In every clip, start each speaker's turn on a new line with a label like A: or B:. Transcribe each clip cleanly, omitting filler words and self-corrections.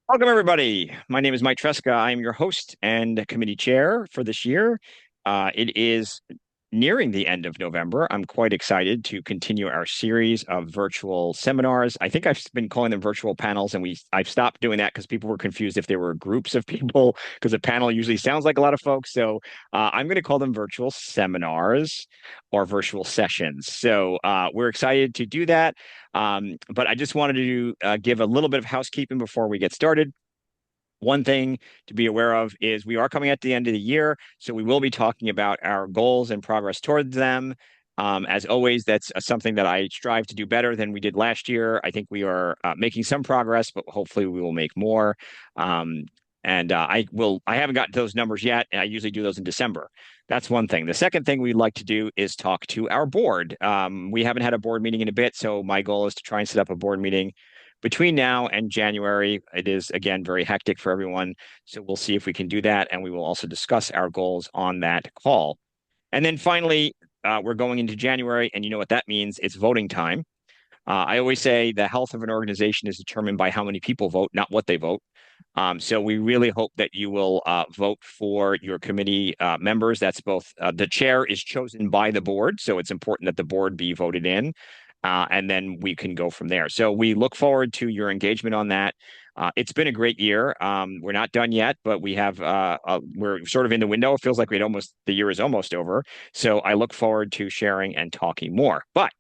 A: Welcome, everybody. My name is Mike Tresca. I'm your host and committee chair for this year. It is nearing the end of November. I'm quite excited to continue our series of virtual seminars. I think I've been calling them virtual panels, and I've stopped doing that because people were confused if they were groups of people, because a panel usually sounds like a lot of folks. So I'm going to call them virtual seminars or virtual sessions. So we're excited to do that. But I just wanted to give a little bit of housekeeping before we get started. One thing to be aware of is we are coming at the end of the year, so we will be talking about our goals and progress towards them. As always, that's something that I strive to do better than we did last year. I think we are making some progress, but hopefully we will make more. I haven't gotten those numbers yet, and I usually do those in December. That's one thing. The second thing we'd like to do is talk to our board. We haven't had a board meeting in a bit, so my goal is to try and set up a board meeting between now and January. It is, again, very hectic for everyone. So we'll see if we can do that. And we will also discuss our goals on that call. And then finally, we're going into January, and you know what that means? It's voting time. I always say the health of an organization is determined by how many people vote, not what they vote. So we really hope that you will vote for your committee members. That's both the chair is chosen by the board, so it's important that the board be voted in, and then we can go from there. So we look forward to your engagement on that. It's been a great year. We're not done yet, but we're sort of in the window. It feels like the year is almost over. So I look forward to sharing and talking more. But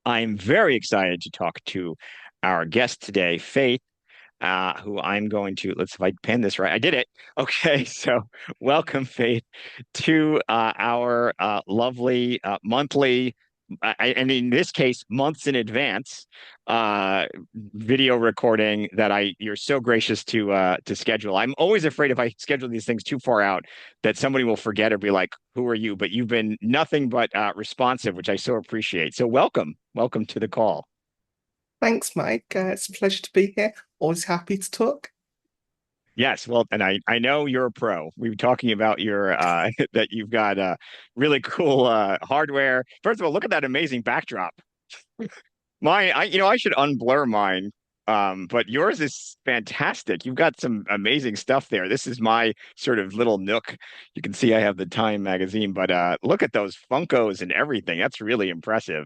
A: I'm very excited to talk to our guest today, Faith, who I'm going to, let's see if I pan this right. I did it. Okay, so welcome, Faith, to our lovely monthly, and in this case, months in advance uh, video recording that you're so gracious to schedule. I'm always afraid if I schedule these things too far out that somebody will forget or be like, "Who are you?" But you've been nothing but responsive, which I so appreciate. So welcome to the call.
B: Thanks, Mike. It's a pleasure to be here. Always happy to talk.
A: Yes, well, and I know you're a pro. We were talking about your that you've got really cool hardware. First of all, look at that amazing backdrop. Mine, I should unblur mine. But yours is fantastic. You've got some amazing stuff there. This is my sort of little nook. You can see I have the Time magazine, but look at those Funkos and everything. That's really impressive.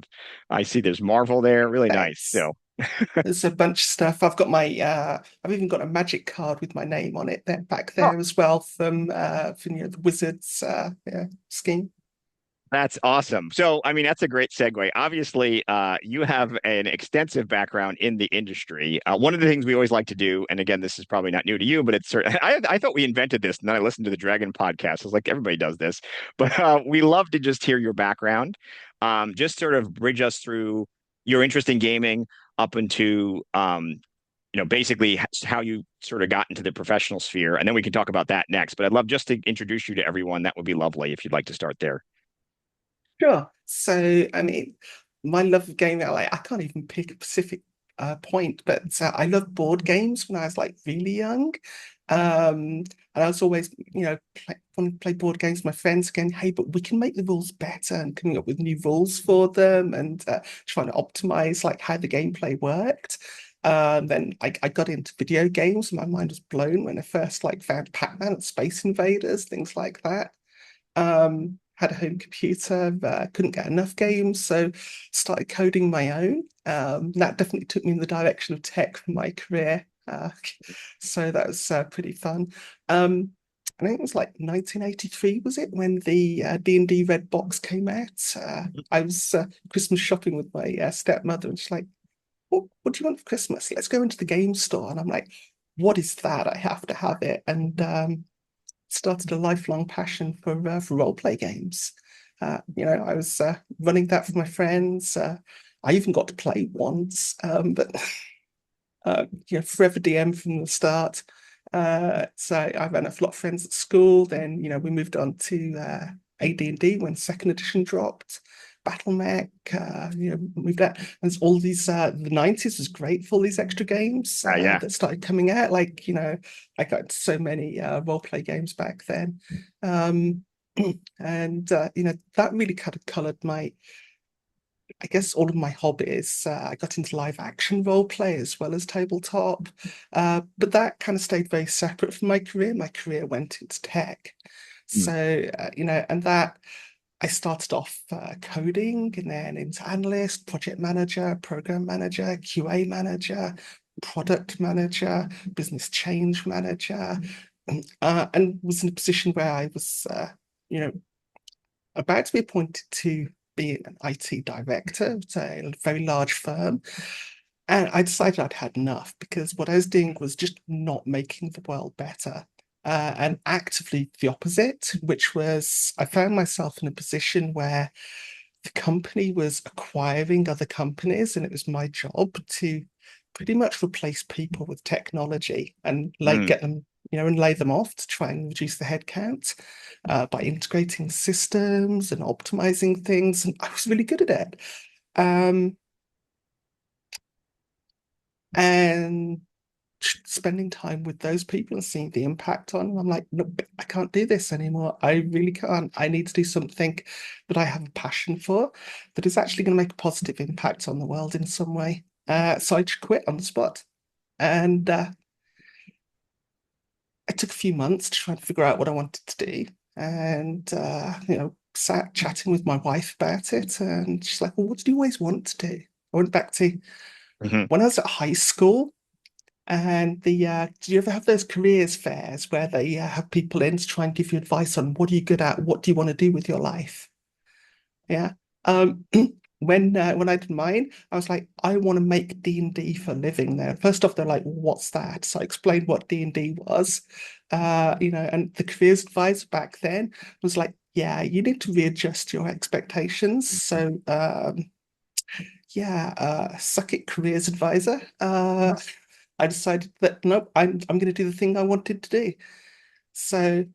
A: I see there's Marvel there. Really nice.
B: Thanks.
A: So
B: There's a bunch of stuff. I've got I've even got a magic card with my name on it there back
A: oh,
B: there as well from the Wizards scheme.
A: that's awesome. So, I mean, that's a great segue. Obviously, you have an extensive background in the industry. One of the things we always like to do, and again, this is probably not new to you, but it's certain. I thought we invented this, and then I listened to the Dragon podcast. I was like, everybody does this, but we love to just hear your background. Just sort of bridge us through your interest in gaming up into, basically how you sort of got into the professional sphere, and then we can talk about that next. But I'd love just to introduce you to everyone. That would be lovely if you'd like to start there.
B: Sure. So, I mean, my love of gaming, I can't even pick a specific point, but I loved board games when I was like really young. And I was always, want to play board games with my friends again. Hey, but we can make the rules better and coming up with new rules for them and trying to optimize like how the gameplay worked. Then I got into video games. And my mind was blown when I first like found Pac-Man and Space Invaders, things like that. Had a home computer, couldn't get enough games, so started coding my own. That definitely took me in the direction of tech for my career. So that was pretty fun. I think it was like 1983, was it, when the D&D Red Box came out? I was Christmas shopping with my stepmother, and she's like, what do you want for Christmas? Let's go into the game store. And I'm like, what is that? I have to have it. And started a lifelong passion for role play games. I was running that for my friends. I even got to play once, but forever DM from the start. So I ran a lot of friends at school. Then we moved on to AD&D when second edition dropped. Battle Mech, moved out. And all these, the 90s was great for all these extra games
A: Yeah.
B: that started coming out. Like, I got so many role play games back then. Um, and, that really kind of colored my I guess all of my hobbies. I got into live action role play as well as tabletop, but that kind of stayed very separate from my career. My career went into tech.
A: Mm.
B: So, and that I started off coding and then into analyst, project manager, program manager, QA manager, product manager, business change manager, and was in a position where I was, you know, about to be appointed to be an IT director at a very large firm. And I decided I'd had enough because what I was doing was just not making the world better. And actively the opposite, which was I found myself in a position where the company was acquiring other companies, and it was my job to pretty much replace people with technology and like
A: Mm.
B: get them, and lay them off to try and reduce the headcount by integrating systems and optimizing things. And I was really good at it. Um, and spending time with those people and seeing the impact on them, I'm like, look, I can't do this anymore. I really can't. I need to do something that I have a passion for that is actually going to make a positive impact on the world in some way. So I just quit on the spot. And it took a few months to try and figure out what I wanted to do. And, sat chatting with my wife about it. And she's like, well, what did you always want to do? I went back to
A: Mhm.
B: when I was at high school. And do you ever have those careers fairs where they have people in to try and give you advice on what are you good at? What do you want to do with your life? Yeah. Um, when I did mine, I was like, I want to make D&D for a living now. First off, they're like, what's that? So I explained what D&D was. And the careers advisor back then was like, yeah, you need to readjust your expectations. So suck it, careers advisor. I decided that nope, I'm going to do the thing I wanted to do. So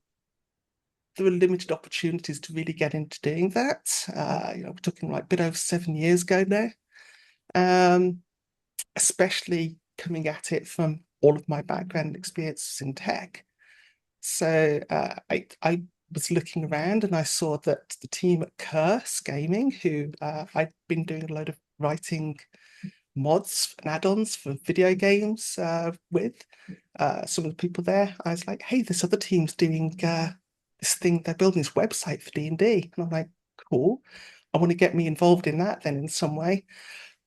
B: there were limited opportunities to really get into doing that. We're talking like a bit over 7 years ago now. Especially coming at it from all of my background experiences in tech. So I was looking around and I saw that the team at Curse Gaming, who I'd been doing a load of writing mods and add-ons for video games with some of the people there. I was like, hey, this other team's doing this thing, they're building this website for D&D. And I'm like, cool. I want to get me involved in that then in some way.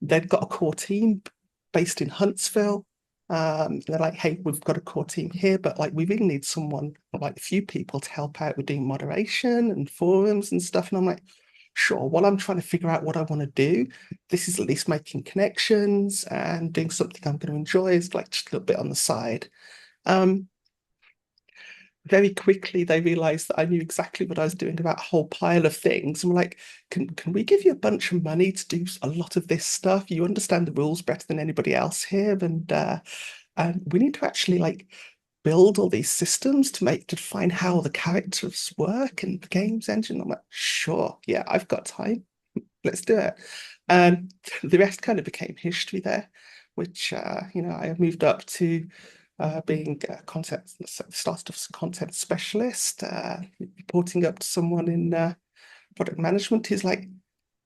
B: They've got a core team based in Huntsville. They're like, hey, we've got a core team here, but like we really need someone, like a few people to help out with doing moderation and forums and stuff. And I'm like, sure, while I'm trying to figure out what I want to do, this is at least making connections and doing something I'm going to enjoy is like just a little bit on the side. Um, Very quickly they realized that I knew exactly what I was doing about a whole pile of things. And we're like, can we give you a bunch of money to do a lot of this stuff? You understand the rules better than anybody else here, and we need to actually like build all these systems to define how the characters work and the games engine. I'm like, sure, yeah, I've got time. Let's do it. And the rest kind of became history there, which I moved up to being content, started off as a content specialist, reporting up to someone in product management who's like,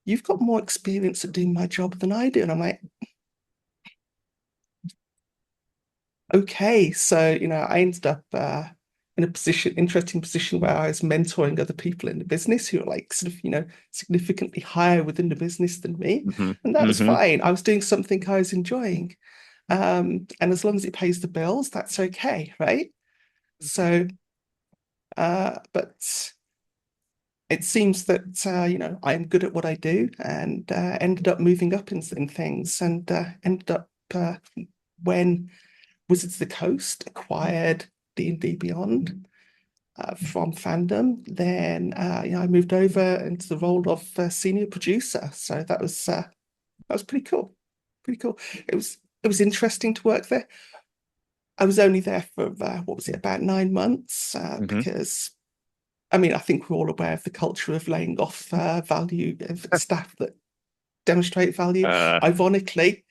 B: you've got more experience at doing my job than I do. And I'm like, okay. So, I ended up in a interesting position where I was mentoring other people in the business who are like sort of, significantly higher within the business than me.
A: Mhm.
B: And that was
A: Mhm.
B: fine. I was doing something I was enjoying. And as long as it pays the bills, that's okay, right? So, but it seems that I'm good at what I do, and ended up moving up in things, and ended up when Wizards of the Coast acquired D&D Beyond from fandom, then I moved over into the role of senior producer. So that was pretty cool, pretty cool. It was interesting to work there. I was only there for what was it, about 9 months,
A: Mhm.
B: because I mean, I think we're all aware of the culture of laying off value of staff that demonstrate value.
A: Uh,
B: Ironically,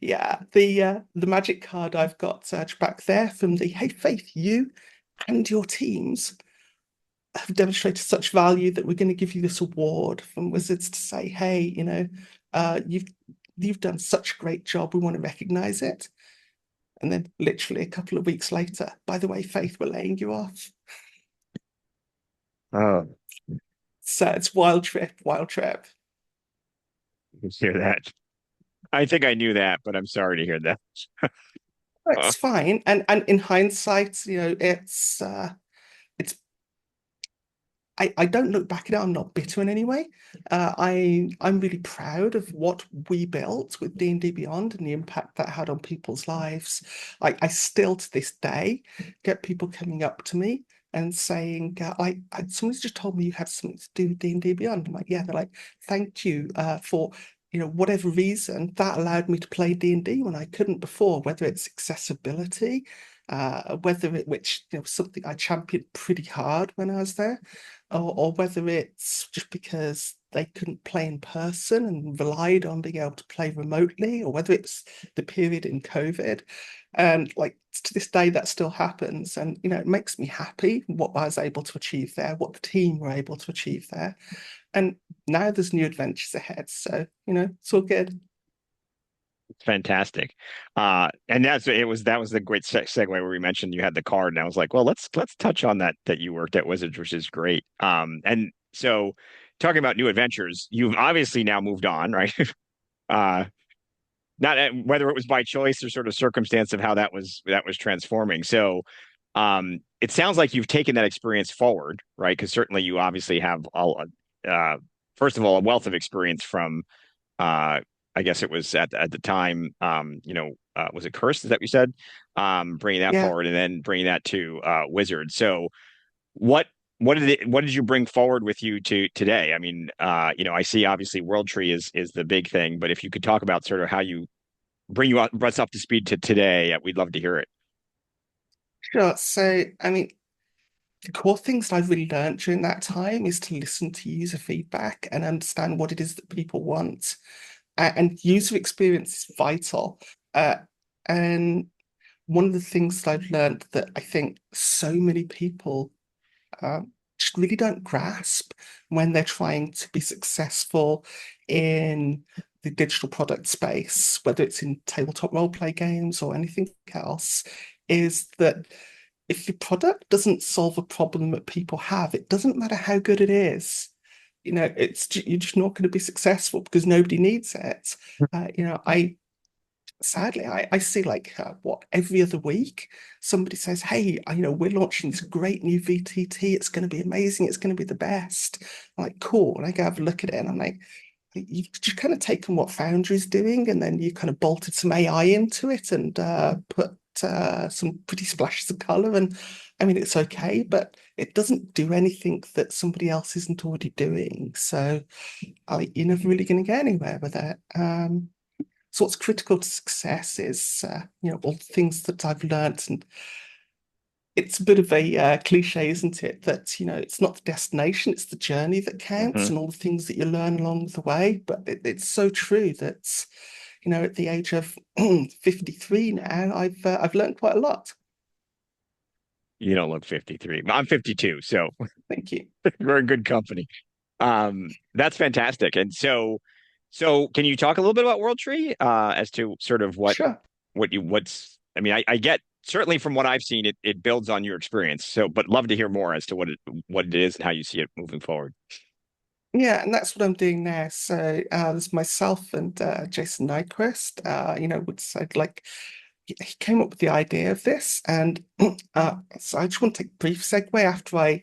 B: yeah, the magic card I've got back there from the hey Faith, you and your teams have demonstrated such value that we're going to give you this award from Wizards to say, hey, you've done such a great job. We want to recognize it. And then literally a couple of weeks later, by the way, Faith, we're laying you off.
A: Oh,
B: So it's wild trip, wild trip.
A: hear that. I think I knew that, but I'm sorry to hear that.
B: It's fine. And in hindsight, it's I don't look back at it. I'm not bitter in any way. I'm really proud of what we built with D&D Beyond and the impact that had on people's lives. I still to this day get people coming up to me and saying, somebody's just told me you had something to do with D&D Beyond. I'm like, yeah. They're like, thank you for whatever reason that allowed me to play D&D when I couldn't before, whether it's accessibility, whether it which something I championed pretty hard when I was there, or whether it's just because they couldn't play in person and relied on being able to play remotely, or whether it's the period in COVID. And like to this day, that still happens. And, it makes me happy what I was able to achieve there, what the team were able to achieve there. And now there's new adventures ahead. So, it's all good.
A: Fantastic. And that was the great segue where we mentioned you had the card, and I was like, well, let's touch on that you worked at Wizards, which is great. And so talking about new adventures, you've obviously now moved on, right? Uh, not whether it was by choice or sort of circumstance of how that was transforming. So it sounds like you've taken that experience forward, right? Because certainly you obviously have first of all, a wealth of experience from I guess it was at the time, was it Cursed? Is that what you said? Bringing that
B: Yeah.
A: forward and then bringing that to Wizard. So what what did you bring forward with you to today? I mean, I see obviously World Tree is the big thing, but if you could talk about sort of how you brought us up to speed to today, we'd love to hear it.
B: Sure. So, I mean, the core things that I've really learned during that time is to listen to user feedback and understand what it is that people want. And user experience is vital. Uh, and one of the things that I've learned that I think so many people just really don't grasp when they're trying to be successful in the digital product space, whether it's in tabletop role play games or anything else, is that if your product doesn't solve a problem that people have, it doesn't matter how good it is. You're just not going to be successful because nobody needs it. I sadly I see like every other week somebody says, hey, we're launching this great new VTT. It's going to be amazing. It's going to be the best. I'm like, cool. And I go have a look at it, and I'm like, you've just kind of taken what Foundry's doing, and then you kind of bolted some AI into it and put some pretty splashes of color. And I mean, it's okay, but it doesn't do anything that somebody else isn't already doing. So you're never really going to get anywhere with it. So what's critical to success is, all the things that I've learned, and it's a bit of a cliche, isn't it? That, it's not the destination, it's the journey that counts
A: Mhm.
B: and all the things that you learn along the way. But it's so true that, at the age of 53 now, I've learned quite a lot.
A: You don't look 53. I'm 52, so
B: Thank you.
A: we're in good company. That's fantastic. And so can you talk a little bit about World Tree as to sort of
B: Sure.
A: what's I mean, I get certainly from what I've seen, it builds on your experience. So, but love to hear more as to what it is and how you see it moving forward.
B: Yeah, and that's what I'm doing now. So there's myself and Jason Nyquist, which I'd like he came up with the idea of this, and so I just want to take a brief segue. After I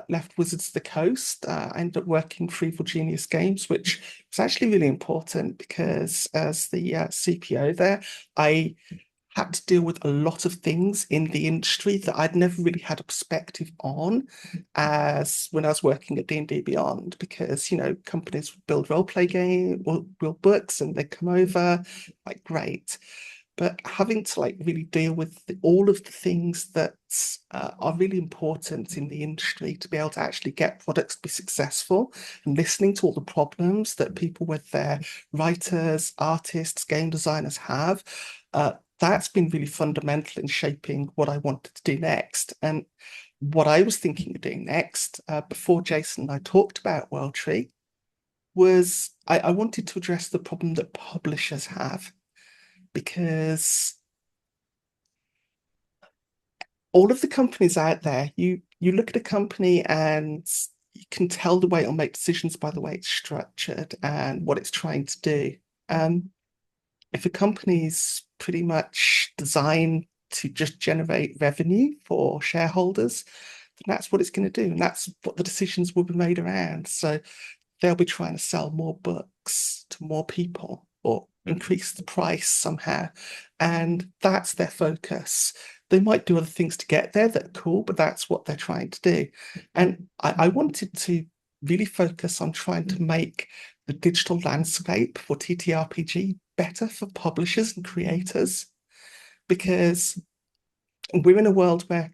B: left Wizards of the Coast, I ended up working for Evil Genius Games, which was actually really important because as the CPO there, I had to deal with a lot of things in the industry that I'd never really had a perspective on as when I was working at D&D Beyond, because companies would build role play game or real books and they'd come over like great, but having to like really deal with all of the things that are really important in the industry to be able to actually get products to be successful, and listening to all the problems that people with their writers, artists, game designers have, that's been really fundamental in shaping what I wanted to do next. And what I was thinking of doing next, before Jason and I talked about WorldTree, was I wanted to address the problem that publishers have, because all of the companies out there, you look at a company and you can tell the way it'll make decisions by the way it's structured and what it's trying to do. Um, if a company's pretty much designed to just generate revenue for shareholders, then that's what it's going to do. And that's what the decisions will be made around. So they'll be trying to sell more books to more people or increase the price somehow. And that's their focus. They might do other things to get there that are cool, but that's what they're trying to do. And I wanted to really focus on trying to make the digital landscape for TTRPG better for publishers and creators, because we're in a world where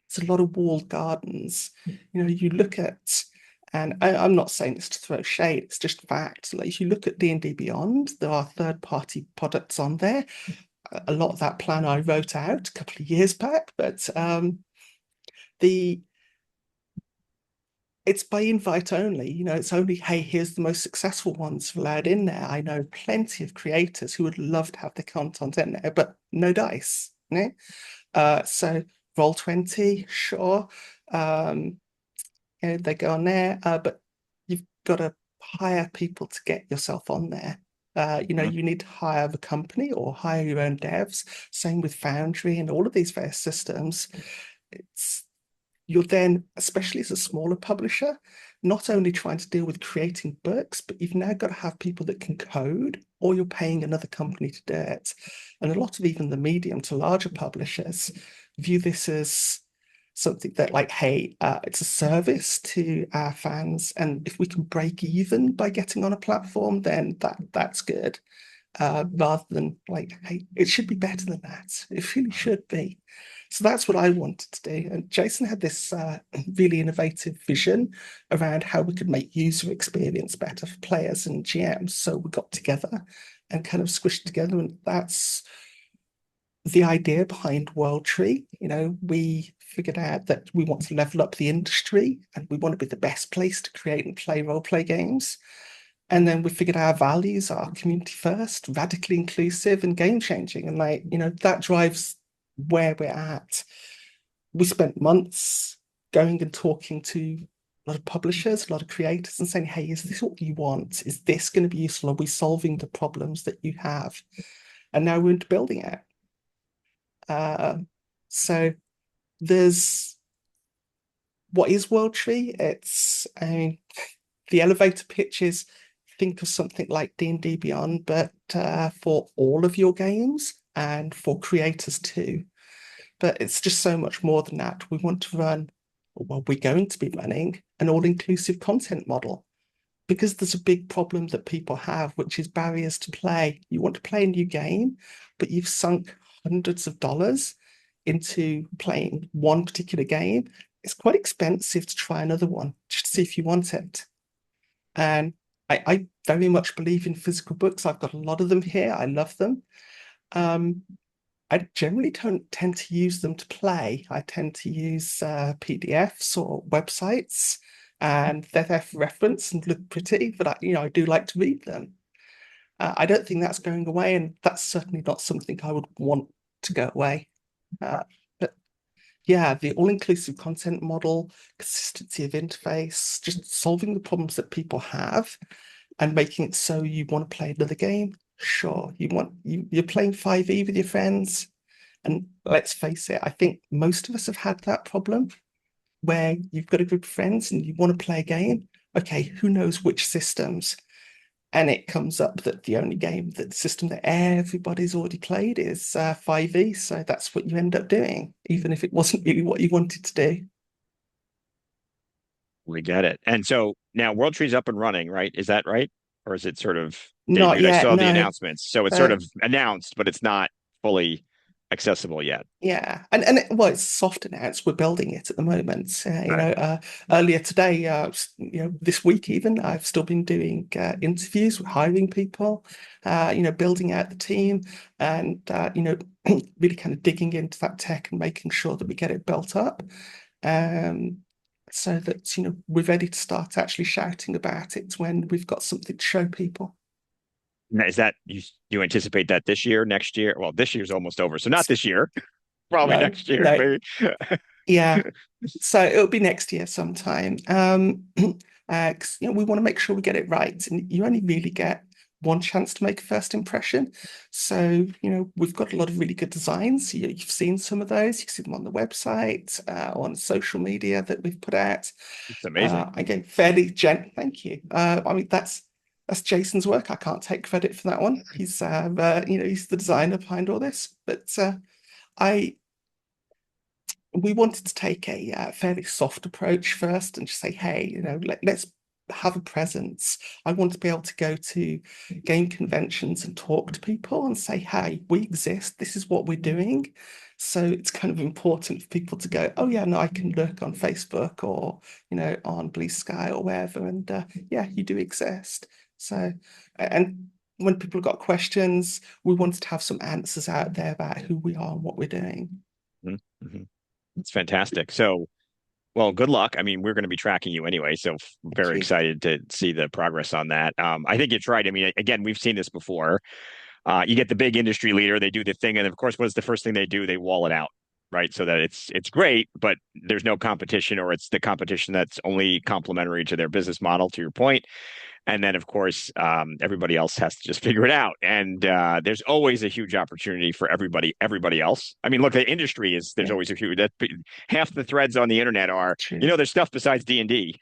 B: it's a lot of walled gardens. You look at, and I'm not saying this to throw shade, it's just fact. Like if you look at D&D Beyond, there are third-party products on there. A lot of that plan I wrote out a couple of years back, but the it's by invite only. It's only, hey, here's the most successful ones allowed in there. I know plenty of creators who would love to have the content in there, but no dice. So Roll20, sure. They go on there, but you've got to hire people to get yourself on there. You need to hire the company or hire your own devs. Same with Foundry and all of these various systems. You're then, especially as a smaller publisher, not only trying to deal with creating books, but you've now got to have people that can code, or you're paying another company to do it. And a lot of even the medium to larger publishers view this as something that, like, hey, it's a service to our fans, and if we can break even by getting on a platform, then that's good. Rather than like, hey, it should be better than that. It really should be. So that's what I wanted to do. And Jason had this really innovative vision around how we could make user experience better for players and GMs. So we got together and kind of squished together, and that's the idea behind WorldTree. We figured out that we want to level up the industry and we want to be the best place to create and play role play games. And then we figured our values are community first, radically inclusive, and game changing. And that drives where we're at. We spent months going and talking to a lot of publishers, a lot of creators, and saying, hey, is this what you want? Is this going to be useful? Are we solving the problems that you have? And now we're into building it. So there's what is WorldTree? The elevator pitch is, think of something like D&D Beyond, but for all of your games and for creators too. But it's just so much more than that. We want to run, well, we're going to be running an all-inclusive content model, because there's a big problem that people have, which is barriers to play. You want to play a new game, but you've sunk hundreds of dollars into playing one particular game. It's quite expensive to try another one just to see if you want it. And I very much believe in physical books. I've got a lot of them here. I love them. I generally don't tend to use them to play. I tend to use PDFs or websites, and they're there for reference and look pretty, but I do like to read them. I don't think that's going away, and that's certainly not something I would want to go away. But yeah, the all-inclusive content model, consistency of interface, just solving the problems that people have and making it so you want to play another game. Sure, you're playing 5e with your friends, and let's face it, I think most of us have had that problem where you've got a group of friends and you want to play a game. Okay, who knows which systems? And it comes up that the system that everybody's already played is 5e. So that's what you end up doing, even if it wasn't really what you wanted to do.
A: We get it. And so now WorldTree's up and running, right? Is that right? Or is it sort of
B: Not
A: debuted? I
B: yet,
A: saw the
B: no.
A: announcements. So it's sort
B: Uh,
A: of announced, but it's not fully accessible yet.
B: Yeah, and well, it's soft announced. We're building it at the moment.
A: Right.
B: Earlier today, this week even, I've still been doing interviews, with hiring people, building out the team, and really kind of digging into that tech and making sure that we get it built up. um, so that we're ready to start actually shouting about it when we've got something to show people.
A: Now, is that you anticipate that this year, next year? Well, this year's almost over, so not this year, probably
B: No,
A: next year,
B: no,
A: maybe.
B: yeah. So it'll be next year sometime. 'Cause, we want to make sure we get it right, and you only really get one chance to make a first impression. So, we've got a lot of really good designs. You've seen some of those. You can see them on the website, on social media that we've put out.
A: It's amazing.
B: Again, thank you. I mean, that's Jason's work. I can't take credit for that one. He's the designer behind all this. But I we wanted to take a fairly soft approach first and just say, hey, let's have a presence. I want to be able to go to game conventions and talk to people and say, hey, we exist. This is what we're doing. So it's kind of important for people to go, oh yeah, no, I can look on Facebook or on Blue Sky or wherever, and yeah, you do exist. So and when people have got questions, we wanted to have some answers out there about who we are and what we're doing.
A: Mm-hmm. It's fantastic. So, well, good luck. I mean, we're going to be tracking you anyway, so
B: Thank
A: very
B: you.
A: excited to see the progress on that. I think it's right. I mean, again, we've seen this before. You get the big industry leader, they do the thing, and of course, what's the first thing they do? They wall it out, right? So that it's great, but there's no competition, or it's the competition that's only complementary to their business model. To your point, and then, of course, everybody else has to just figure it out. And there's always a huge opportunity for everybody else. I mean, look, the industry is there's
B: Yeah,
A: always a huge that half the threads on the internet are,
B: true.
A: there's stuff besides D&D.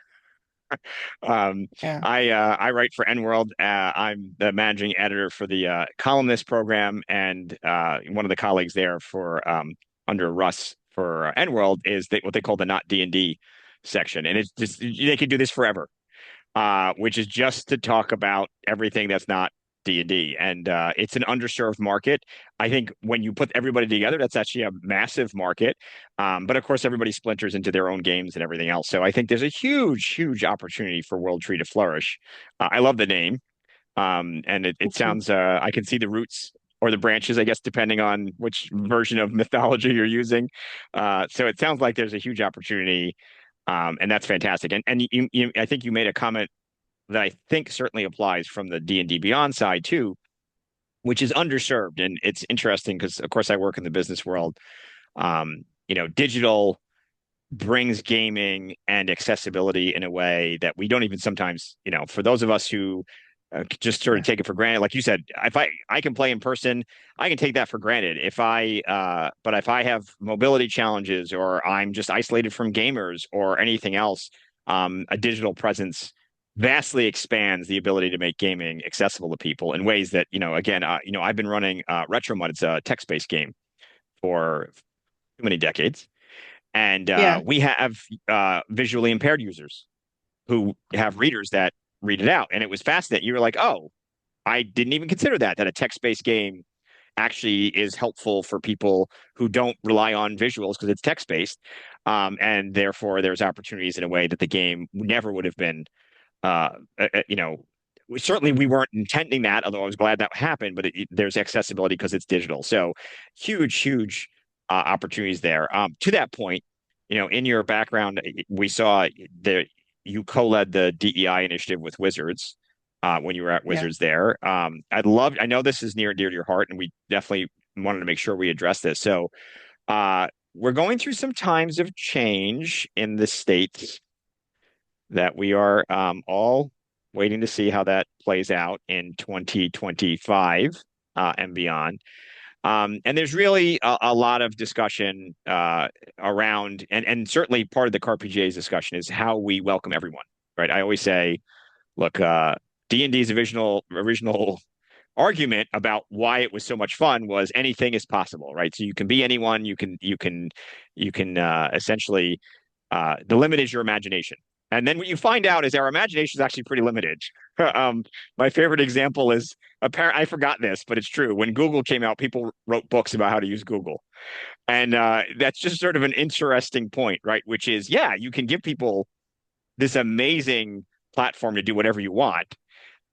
A: Um,
B: Yeah,
A: I write for N-World. I'm the managing editor for the columnist program, and one of the colleagues there for under Russ for N-World is what they call the not D&D section, and it's just they could do this forever, which is just to talk about everything that's not D&D. And it's an underserved market. I think when you put everybody together, that's actually a massive market. But of course, everybody splinters into their own games and everything else. So I think there's a huge, huge opportunity for World Tree to flourish. I love the name. And it
B: thank you.
A: sounds, I can see the roots or the branches, I guess, depending on which version of mythology you're using. So it sounds like there's a huge opportunity, and that's fantastic. And I think you made a comment that I think certainly applies from the D&D Beyond side too, which is underserved. And it's interesting because, of course, I work in the business world. Digital brings gaming and accessibility in a way that we don't even sometimes, for those of us who just sort of
B: Yeah,
A: take it for granted. Like you said, if I can play in person, I can take that for granted. But if I have mobility challenges or I'm just isolated from gamers or anything else, a digital presence vastly expands the ability to make gaming accessible to people in ways that, again, I've been running RetroMud. It's a text-based game for too many decades. And
B: yeah,
A: we have visually impaired users who have readers that read it out. And it was fascinating. You were like, oh, I didn't even consider that a text-based game actually is helpful for people who don't rely on visuals because it's text-based. And therefore, there's opportunities in a way that the game never would have been. Uh, uh, uh, you know, Certainly we weren't intending that, although I was glad that happened. But there's accessibility because it's digital. So huge, huge opportunities there. To that point, in your background, we saw that you co-led the DEI initiative with Wizards when you were at
B: yeah,
A: Wizards there. I know this is near and dear to your heart, and we definitely wanted to make sure we address this. So we're going through some times of change in the states that we are all waiting to see how that plays out in 2025 and beyond. And there's really a lot of discussion around, and certainly part of the CAR-PGA's discussion is how we welcome everyone, right? I always say, look, D&D's original argument about why it was so much fun was anything is possible, right? So you can be anyone, you can essentially the limit is your imagination. And then what you find out is our imagination is actually pretty limited. My favorite example is apparent. I forgot this, but it's true. When Google came out, people wrote books about how to use Google, and that's just sort of an interesting point, right? Which is, yeah, you can give people this amazing platform to do whatever you want,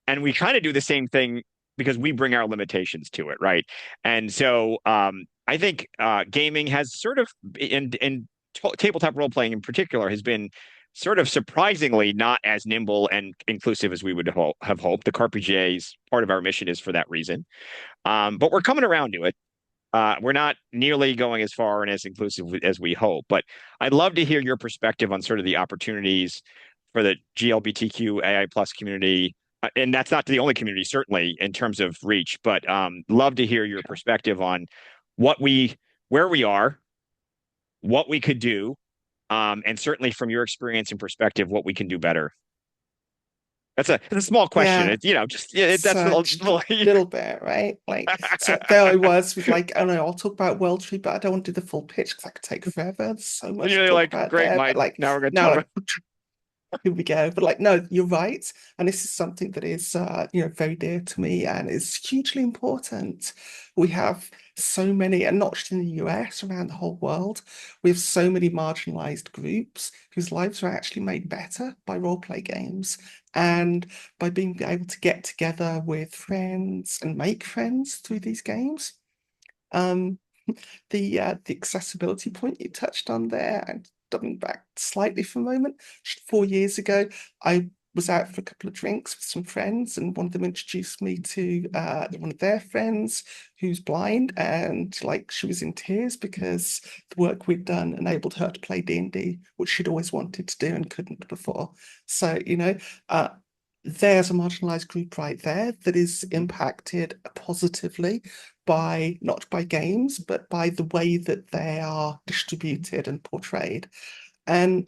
A: and we kind of do the same thing because we bring our limitations to it, right? And so I think gaming has sort of, and tabletop role playing in particular has been sort of surprisingly not as nimble and inclusive as we would have hoped. The CAR-PGA's part of our mission is for that reason. But we're coming around to it. We're not nearly going as far and as inclusive as we hope, but I'd love to hear your perspective on sort of the opportunities for the GLBTQ AI plus community. And that's not the only community, certainly in terms of reach, but love to hear your perspective on where we are, what we could do, and certainly from your experience and perspective, what we can do better. It's a small question.
B: Yeah.
A: It's, you know, just yeah, that's a
B: Such
A: little,
B: little bit, right? Like, so there I was with like, oh no, I'll talk about World Tree, but I don't want to do the full pitch because that could take forever. There's so much to
A: you're
B: talk
A: like,
B: about
A: great,
B: there. But
A: Mike.
B: like
A: Now we're going to
B: now,
A: talk
B: like
A: about.
B: here we go. But like, no, you're right. And this is something that is, very dear to me and is hugely important. We have so many, and not just in the US, around the whole world, we have so many marginalized groups whose lives are actually made better by role play games and by being able to get together with friends and make friends through these games. Um, the accessibility point you touched on there, and jumping back slightly for a moment, just 4 years ago, I was out for a couple of drinks with some friends, and one of them introduced me to one of their friends who's blind, and like she was in tears because the work we'd done enabled her to play D&D, which she'd always wanted to do and couldn't before. So, there's a marginalized group right there that is impacted positively by not by games, but by the way that they are distributed and portrayed. And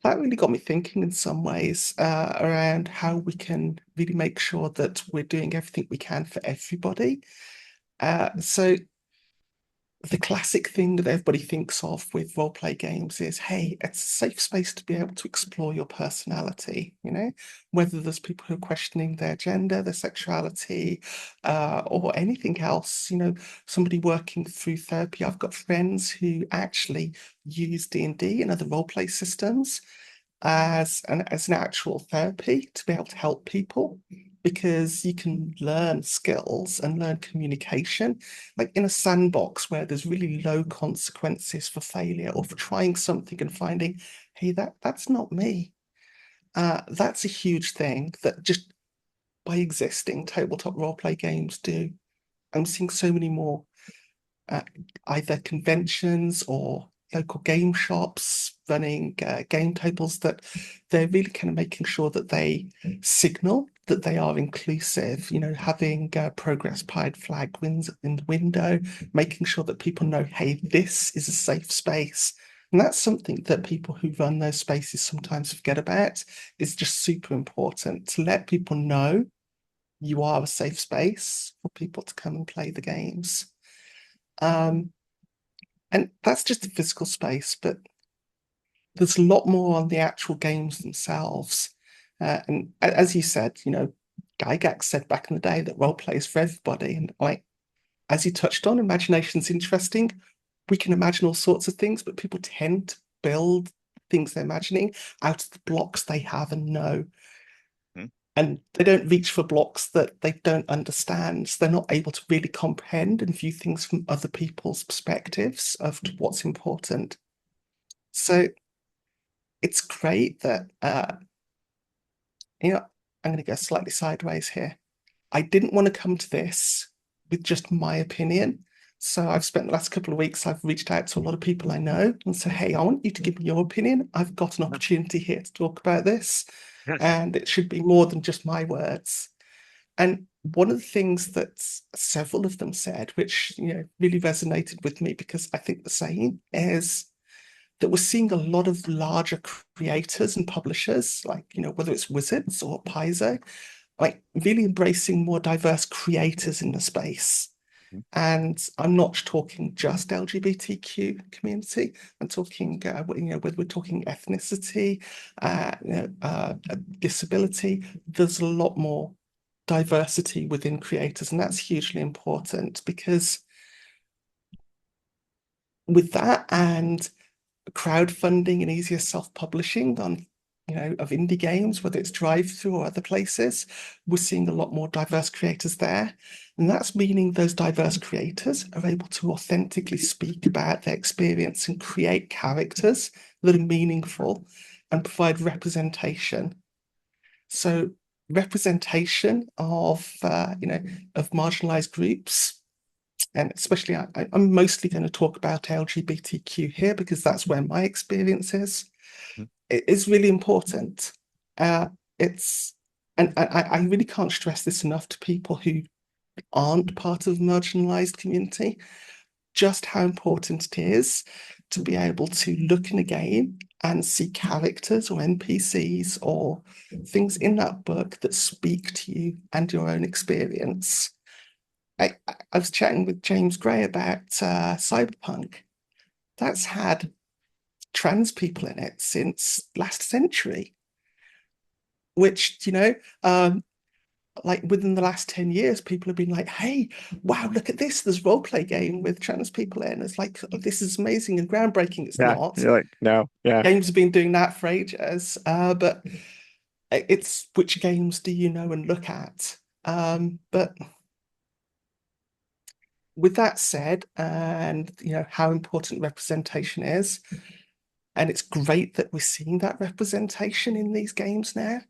B: that really got me thinking in some ways around how we can really make sure that we're doing everything we can for everybody. So the classic thing that everybody thinks of with role play games is, hey, it's a safe space to be able to explore your personality, whether there's people who are questioning their gender, their sexuality, or anything else, somebody working through therapy. I've got friends who actually use D&D and other role play systems as an actual therapy to be able to help people because you can learn skills and learn communication like in a sandbox where there's really low consequences for failure or for trying something and finding, hey, that's not me. That's a huge thing that just by existing tabletop role play games do. I'm seeing so many more uh, either conventions or local game shops running game tables that they're really kind of making sure that they signal that they are inclusive, having progress pied flag wins in the window, making sure that people know, hey, this is a safe space. And that's something that people who run those spaces sometimes forget about. It's just super important to let people know you are a safe space for people to come and play the games. Um, and that's just the physical space, but there's a lot more on the actual games themselves. And as you said, Gygax said back in the day that role play is for everybody. And like, as you touched on, imagination's interesting. We can imagine all sorts of things, but people tend to build things they're imagining out of the blocks they have and know.
A: Hmm.
B: And they don't reach for blocks that they don't understand. So they're not able to really comprehend and view things from other people's perspectives of what's important. So it's great that I'm going to go slightly sideways here. I didn't want to come to this with just my opinion. So I've spent the last couple of weeks, I've reached out to a lot of people I know and said, hey, I want you to give me your opinion. I've got an opportunity here to talk about this, and it should be more than just my words. And one of the things that several of them said, which really resonated with me because I think the same, is that we're seeing a lot of larger creators and publishers, like, whether it's Wizards or Paizo, like really embracing more diverse creators in the space. And I'm not talking just LGBTQ community. I'm talking, whether we're talking ethnicity, disability, there's a lot more diversity within creators. And that's hugely important because with that and crowdfunding and easier self-publishing on of indie games, whether it's drive-through or other places, we're seeing a lot more diverse creators there. And that's meaning those diverse creators are able to authentically speak about their experience and create characters that are meaningful and provide representation. So representation of marginalized groups, and especially I'm mostly going to talk about LGBTQ here because that's where my experience is. It is really important. It's and I really can't stress this enough to people who aren't part of the marginalized community, just how important it is to be able to look in a game and see characters or NPCs or things in that book that speak to you and your own experience. I was chatting with James Gray about Cyberpunk. That's had trans people in it since last century, which, like within the last 10 years, people have been like, hey, wow, look at this. There's role play game with trans people in. It's like, oh, this is amazing and groundbreaking. It's
A: Yeah,
B: not.
A: you're like, no, yeah.
B: Games have been doing that for ages, but it's which games do you know and look at? But with that said, and how important representation is, and it's great that we're seeing that representation in these games now.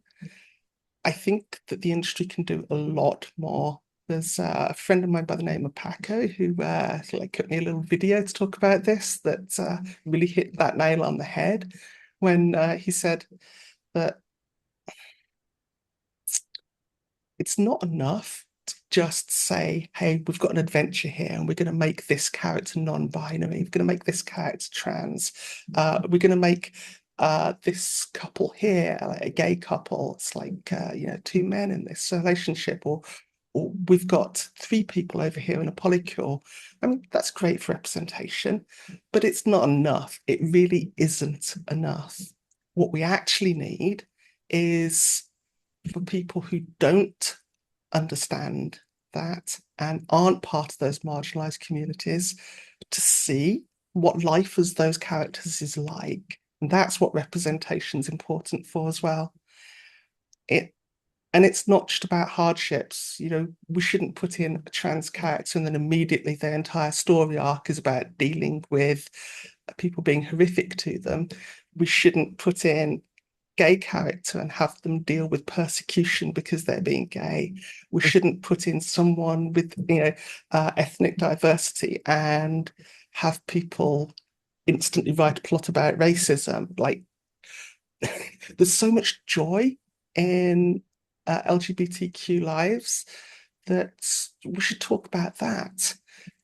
B: I think that the industry can do a lot more. There's a friend of mine by the name of Paco who cut me a little video to talk about this that really hit that nail on the head when he said that it's not enough to just say, hey, we've got an adventure here and we're going to make this character non-binary. We're going to make this character trans. We're going to make this couple here, like a gay couple. It's like, two men in this relationship, or we've got three people over here in a polycule. I mean, that's great for representation, but it's not enough. It really isn't enough. What we actually need is for people who don't understand that and aren't part of those marginalized communities to see what life as those characters is like. And that's what representation is important for as well. And it's not just about hardships. We shouldn't put in a trans character and then immediately their entire story arc is about dealing with people being horrific to them. We shouldn't put in gay character and have them deal with persecution because they're being gay. We shouldn't put in someone with, ethnic diversity and have people instantly write a plot about racism. Like, there's so much joy in LGBTQ lives that we should talk about that.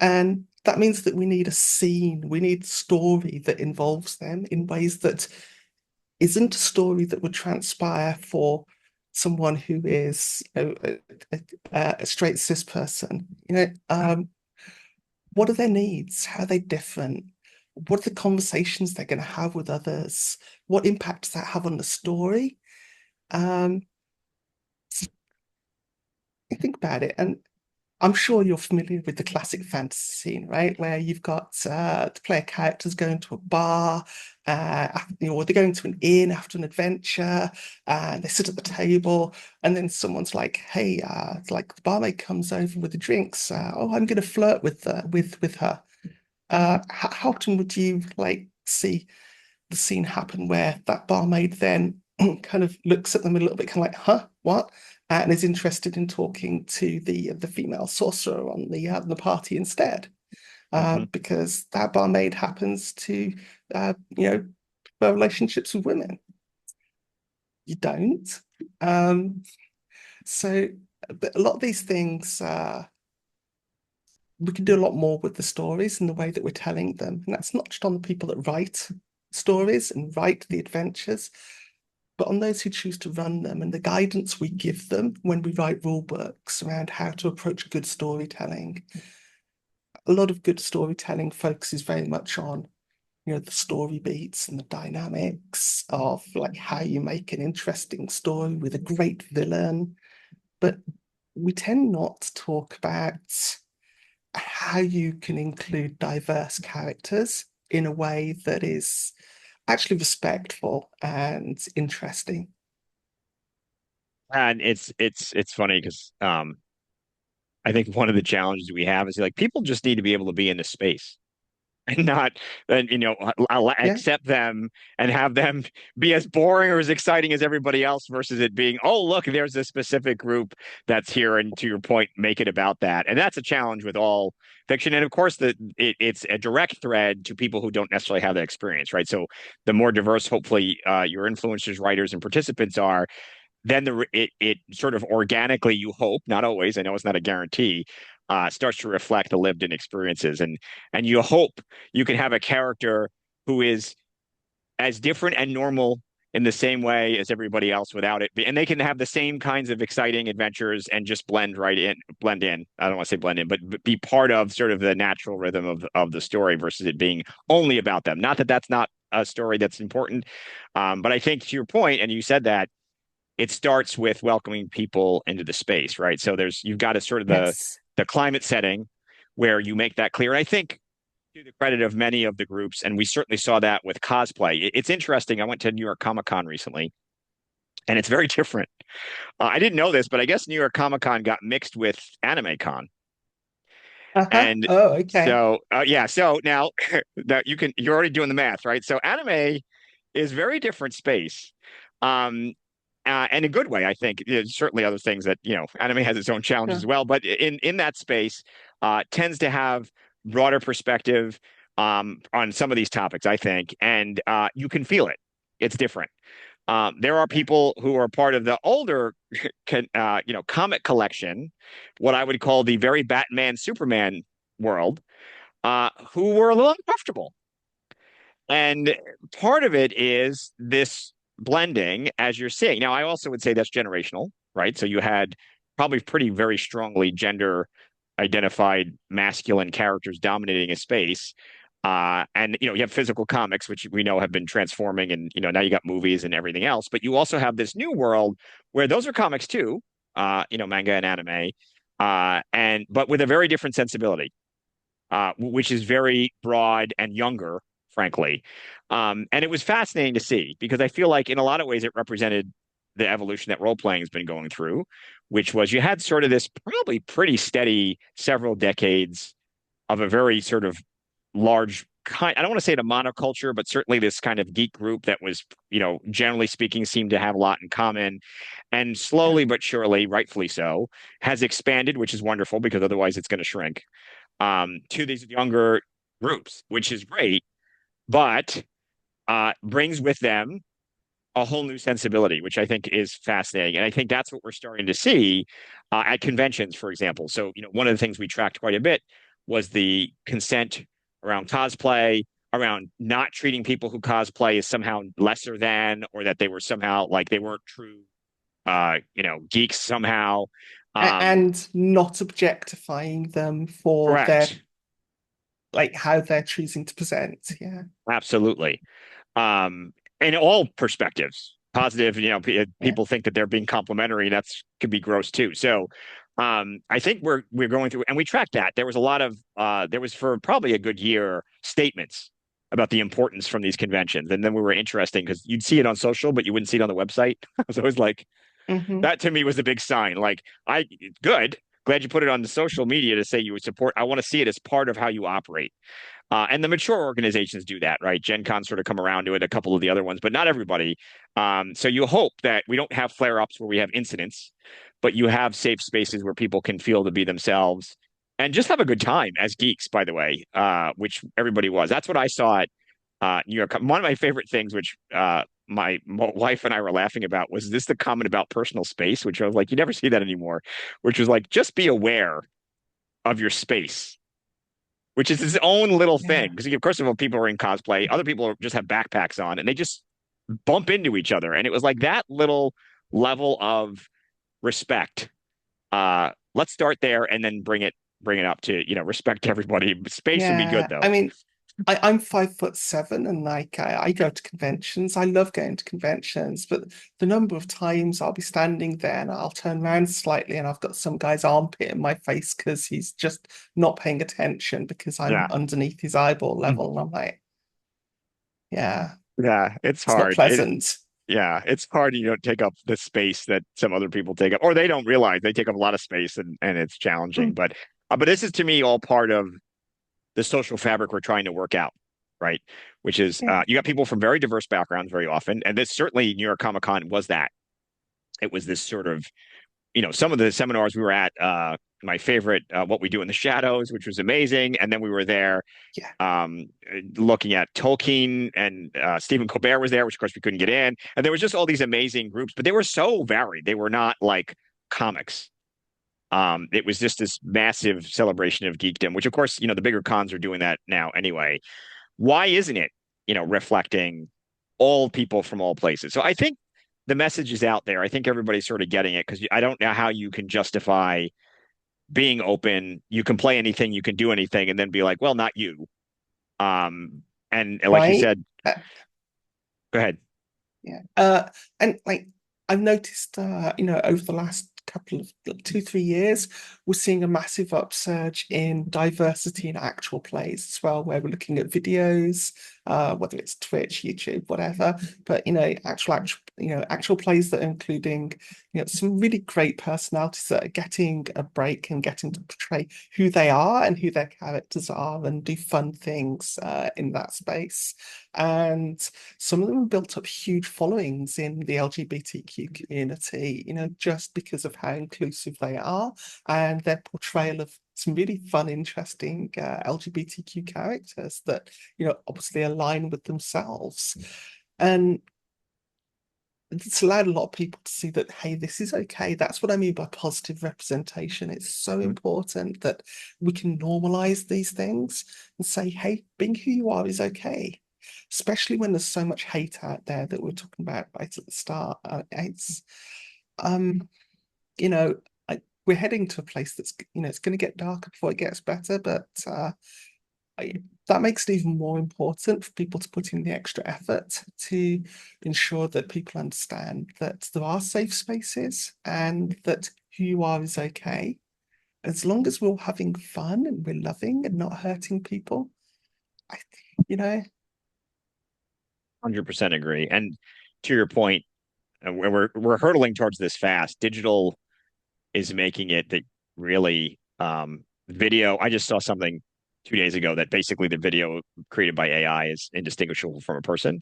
B: And that means that we need a scene, we need story that involves them in ways that isn't a story that would transpire for someone who is a straight cis person. What are their needs? How are they different? What are the conversations they're going to have with others? What impact does that have on the story? Think about it, and I'm sure you're familiar with the classic fantasy scene, right? Where you've got the player characters going to a bar, or they're going to an inn after an adventure, and they sit at the table, and then someone's like, "Hey, like the barmaid comes over with the drinks. Oh, I'm going to flirt with her." How often would you like see the scene happen where that barmaid then kind of looks at them a little bit, kind of like, "Huh, what?" And is interested in talking to the female sorcerer on the party instead,
A: Mm-hmm.
B: because that barmaid happens to, prefer relationships with women. You don't. Um, so, but a lot of these things, we can do a lot more with the stories and the way that we're telling them. And that's not just on the people that write stories and write the adventures, but on those who choose to run them and the guidance we give them when we write rule books around how to approach good storytelling. A lot of good storytelling focuses very much on, the story beats and the dynamics of like how you make an interesting story with a great villain. But we tend not to talk about how you can include diverse characters in a way that is actually respectful and interesting.
A: And it's funny because I think one of the challenges we have is like people just need to be able to be in the space and not and
B: Yeah.
A: accept them and have them be as boring or as exciting as everybody else versus it being, oh, look, there's a specific group that's here, and to your point, make it about that. And that's a challenge with all fiction. And of course it's a direct thread to people who don't necessarily have that experience, right? So the more diverse hopefully your influencers, writers, and participants are, then it sort of organically, you hope, not always, I know it's not a guarantee, starts to reflect the lived in experiences. And you hope you can have a character who is as different and normal in the same way as everybody else without it. And they can have the same kinds of exciting adventures and just blend in. I don't want to say blend in, but be part of sort of the natural rhythm of the story versus it being only about them. Not that that's not a story that's important. But I think to your point, and you said that, it starts with welcoming people into the space, right? So you've got a sort of
B: Yes.
A: the climate setting where you make that clear. And I think to the credit of many of the groups, and we certainly saw that with cosplay. It's interesting. I went to New York Comic Con recently, and it's very different. I didn't know this, but I guess New York Comic Con got mixed with Anime Con.
B: Uh-huh.
A: And
B: Oh, okay.
A: so, yeah, so now that you're already doing the math, right? So anime is very different space. Um, and a good way, I think. There's certainly other things that, anime has its own challenges as
B: Sure.
A: well, but in that space, tends to have broader perspective on some of these topics, I think, and you can feel it. It's different. There are
B: Yeah.
A: people who are part of the older, comic collection, what I would call the very Batman Superman world, who were a little uncomfortable. And part of it is this blending, as you're seeing. Now, I also would say that's generational, right? So you had probably pretty very strongly gender identified masculine characters dominating a space. And you have physical comics, which we know have been transforming, and now you got movies and everything else. But you also have this new world where those are comics too, manga and anime, and but with a very different sensibility, which is very broad and younger, frankly. And it was fascinating to see because I feel like in a lot of ways it represented the evolution that role playing has been going through, which was you had sort of this probably pretty steady several decades of a very sort of large kind. I don't want to say it a monoculture, but certainly this kind of geek group that was, generally speaking, seemed to have a lot in common. And
B: Yeah.
A: slowly but surely, rightfully so, has expanded, which is wonderful because otherwise it's going to shrink to these younger groups, which is great, but brings with them a whole new sensibility, which I think is fascinating. And I think that's what we're starting to see at conventions, for example. So, one of the things we tracked quite a bit was the consent around cosplay, around not treating people who cosplay as somehow lesser than, or that they were somehow like they weren't true, geeks somehow. Um,
B: And not objectifying them for their
A: correct.
B: like how they're choosing to present. Yeah.
A: Absolutely. In all perspectives, positive,
B: Yeah.
A: people think that they're being complimentary, and that's could be gross too. So, I think we're going through, and we tracked that. There was a lot of there was for probably a good year statements about the importance from these conventions, and then we were interesting because you'd see it on social, but you wouldn't see it on the website. So it was like
B: Hmm.
A: that to me was a big sign. Like, good, glad you put it on the social media to say you would support. I want to see it as part of how you operate. And the mature organizations do that, right? Gen Con sort of come around to it, a couple of the other ones, but not everybody. So you hope that we don't have flare ups where we have incidents, but you have safe spaces where people can feel to be themselves and just have a good time as geeks, by the way, which everybody was. That's what I saw at New York. One of my favorite things, which my wife and I were laughing about, was this the comment about personal space, which I was like, you never see that anymore, which was like, just be aware of your space, which is its own little thing.
B: Yeah.
A: Because of course, when people are in cosplay, other people just have backpacks on, and they just bump into each other. And it was like that little level of respect. Let's start there, and then bring it up to respect everybody. Space would be good
B: Yeah.
A: though.
B: I mean, I'm 5'7" and like I go to conventions. I love going to conventions, but the number of times I'll be standing there and I'll turn around slightly and I've got some guy's armpit in my face because he's just not paying attention because I'm
A: Yeah.
B: underneath his eyeball level. And I'm like, yeah.
A: Yeah, it's
B: It's not
A: hard.
B: pleasant.
A: Yeah, it's hard. You don't take up the space that some other people take up, or they don't realize they take up a lot of space, and it's challenging.
B: Mm,
A: But this is to me all part of the social fabric we're trying to work out, right? Which is
B: yeah,
A: you got people from very diverse backgrounds very often, and this certainly New York Comic Con was that. It was this sort of, some of the seminars we were at. My favorite, What We Do in the Shadows, which was amazing, and then we were there
B: yeah,
A: um, looking at Tolkien, and Stephen Colbert was there, which of course we couldn't get in. And there was just all these amazing groups, but they were so varied. They were not like comics. It was just this massive celebration of geekdom, which of course, the bigger cons are doing that now anyway. Why isn't it, reflecting all people from all places? So I think the message is out there. I think everybody's sort of getting it because I don't know how you can justify being open. You can play anything, you can do anything, and then be like, well, not you. And like you
B: right.
A: said, go ahead.
B: Yeah. And like I've noticed, over the last couple of 2, 3 years, we're seeing a massive upsurge in diversity in actual plays as well, where we're looking at videos, whether it's Twitch, YouTube, whatever, but actual plays that are including, some really great personalities that are getting a break and getting to portray who they are and who their characters are and do fun things in that space. And some of them have built up huge followings in the LGBTQ community, just because of how inclusive they are and their portrayal of some really fun, interesting LGBTQ characters that, obviously align with themselves. And it's allowed a lot of people to see that, hey, this is okay. That's what I mean by positive representation. It's so important that we can normalize these things and say, hey, being who you are is okay, especially when there's so much hate out there that we're talking about right at the start. It's, um, you know, we're heading to a place that's, it's going to get darker before it gets better, but I, that makes it even more important for people to put in the extra effort to ensure that people understand that there are safe spaces and that who you are is okay. As long as we're all having fun and we're loving and not hurting people, I, you know,
A: 100% agree. And to your point, we're hurtling towards this fast. Digital is making it that really video. I just saw something 2 days ago that basically the video created by AI is indistinguishable from a person.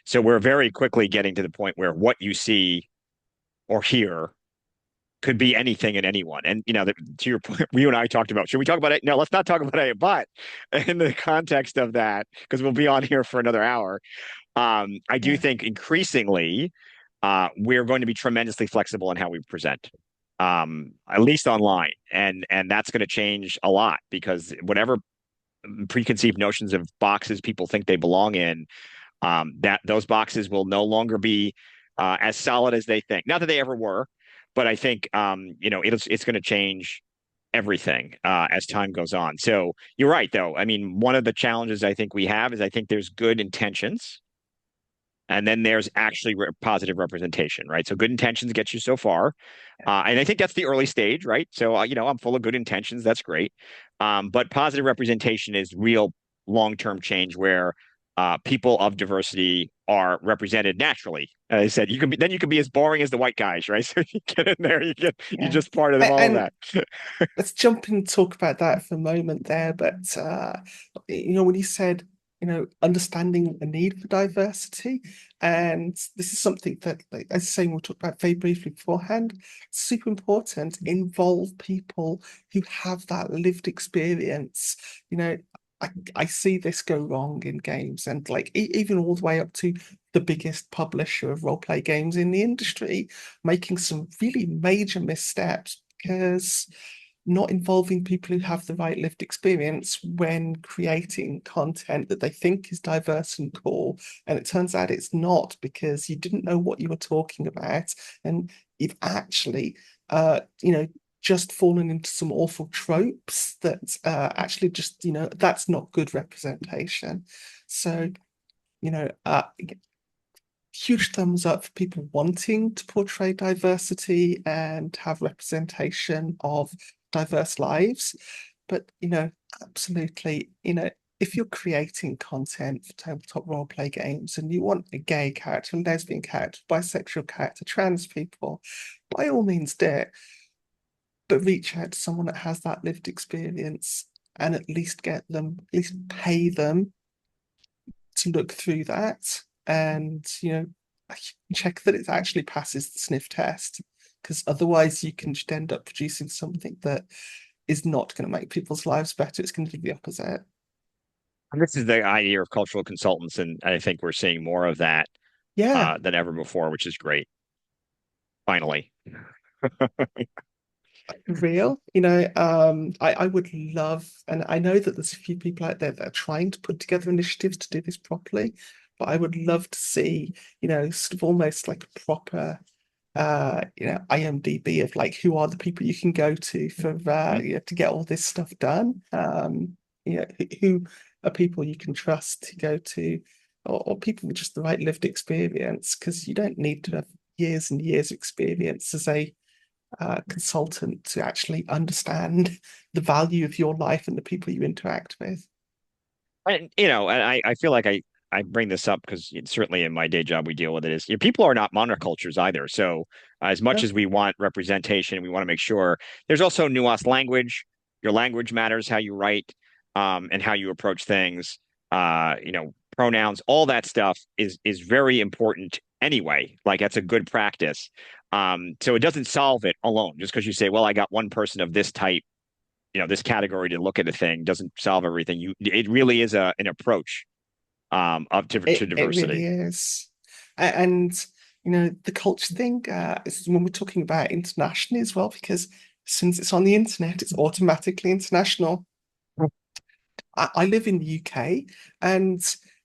A: So we're very quickly getting to the point where what you see or hear could be anything and anyone. And to your point, you and I talked about, should we talk about it? No, let's not talk about it. But in the context of that, because we'll be on here for another hour, I do
B: yeah,
A: think increasingly we're going to be tremendously flexible in how we present, at least online, and that's going to change a lot because whatever preconceived notions of boxes people think they belong in, that those boxes will no longer be as solid as they think. Not that they ever were, but I think it's going to change everything as time goes on. So you're right, though. I mean, one of the challenges I think we have is I think there's good intentions. And then there's actually positive representation, right? So good intentions get you so far. And I think that's the early stage, right? So, I'm full of good intentions. That's great. But positive representation is real long-term change where people of diversity are represented naturally. As I said, you can be as boring as the white guys, right? So you get in there, you're
B: yeah.
A: just part of them, all of
B: And
A: that.
B: let's jump and talk about that for a moment there. But when you said, understanding a need for diversity, and this is something that, like, as I say, we'll talk about very briefly beforehand. Super important. Involve people who have that lived experience. You know, I see this go wrong in games, and like even all the way up to the biggest publisher of role play games in the industry, making some really major missteps because not involving people who have the right lived experience when creating content that they think is diverse and cool. And it turns out it's not because you didn't know what you were talking about. And you've actually, just fallen into some awful tropes that actually just, that's not good representation. So, huge thumbs up for people wanting to portray diversity and have representation of diverse lives. But, absolutely, if you're creating content for tabletop role play games and you want a gay character, a lesbian character, bisexual character, trans people, by all means do it. But reach out to someone that has that lived experience and at least at least pay them to look through that and, check that it actually passes the sniff test. Because otherwise you can just end up producing something that is not going to make people's lives better. It's going to do the opposite.
A: And this is the idea of cultural consultants, and I think we're seeing more of that
B: Yeah,
A: than ever before, which is great. Finally.
B: real. I would love, and I know that there's a few people out there that are trying to put together initiatives to do this properly, but I would love to see, sort of almost like a proper IMDb of like who are the people you can go to for to get all this stuff done. Who are people you can trust to go to, or people with just the right lived experience, because you don't need to have years and years experience as a consultant to actually understand the value of your life and the people you interact with.
A: And and I feel like I bring this up because certainly in my day job we deal with it is people are not monocultures either. So as much
B: Yeah.
A: as we want representation, we want to make sure there's also nuanced language. Your language matters, how you write, and how you approach things. Pronouns, all that stuff is very important anyway. Like that's a good practice. So it doesn't solve it alone. Just because you say, well, I got one person of this type, this category to look at a thing doesn't solve everything. It really is an approach to
B: It really
A: diversity.
B: is. And the culture thing is when we're talking about internationally as well, because since it's on the internet, it's automatically international. I live in the UK, and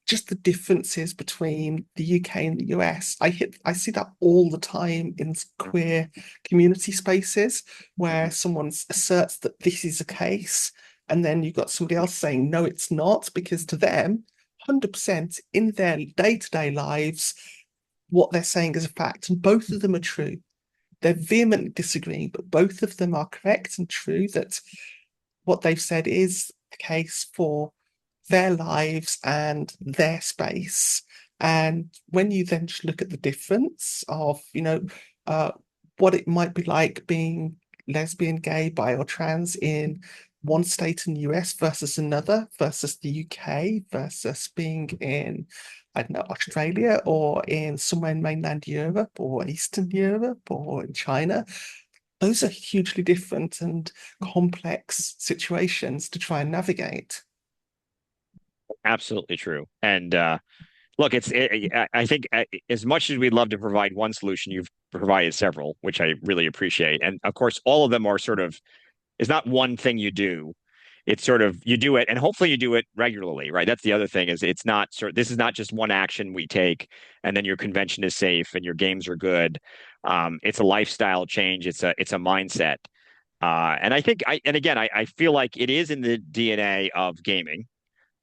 B: just the differences between the UK and the US, I see that all the time in queer community spaces where someone asserts that this is a case, and then you've got somebody else saying no, it's not, because to them, 100% in their day-to-day lives, what they're saying is a fact, and both of them are true. They're vehemently disagreeing, but both of them are correct and true that what they've said is the case for their lives and their space. And when you then just look at the difference of, uh, what it might be like being lesbian, gay, bi, or trans in one state in the US versus another, versus the UK, versus being in, I don't know, Australia or in somewhere in mainland Europe or Eastern Europe or in China, those are hugely different and complex situations to try and navigate.
A: Absolutely true. And look, I think as much as we'd love to provide one solution, you've provided several, which I really appreciate. And of course, all of them are sort of, it's not one thing you do. It's sort of you do it and hopefully you do it regularly, right? That's the other thing is it's not this is not just one action we take and then your convention is safe and your games are good. It's a lifestyle change. It's a mindset. And I think and again, I feel like it is in the DNA of gaming.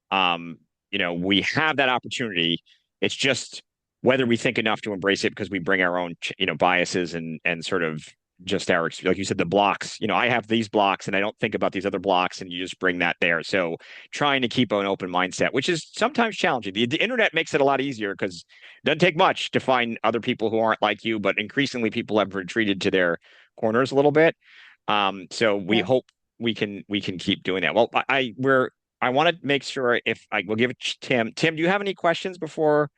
A: Um, we have that opportunity. It's just whether we think enough to embrace it because we bring our own, biases and sort of just our, like you said, the blocks. I have these blocks and I don't think about these other blocks, and you just bring that there. So trying to keep an open mindset, which is sometimes challenging. The internet makes it a lot easier because it doesn't take much to find other people who aren't like you, but increasingly people have retreated to their corners a little bit. So we
B: Yeah.
A: hope we can keep doing that. Well, I want to make sure if I will give it to Tim. Tim, do you have any questions before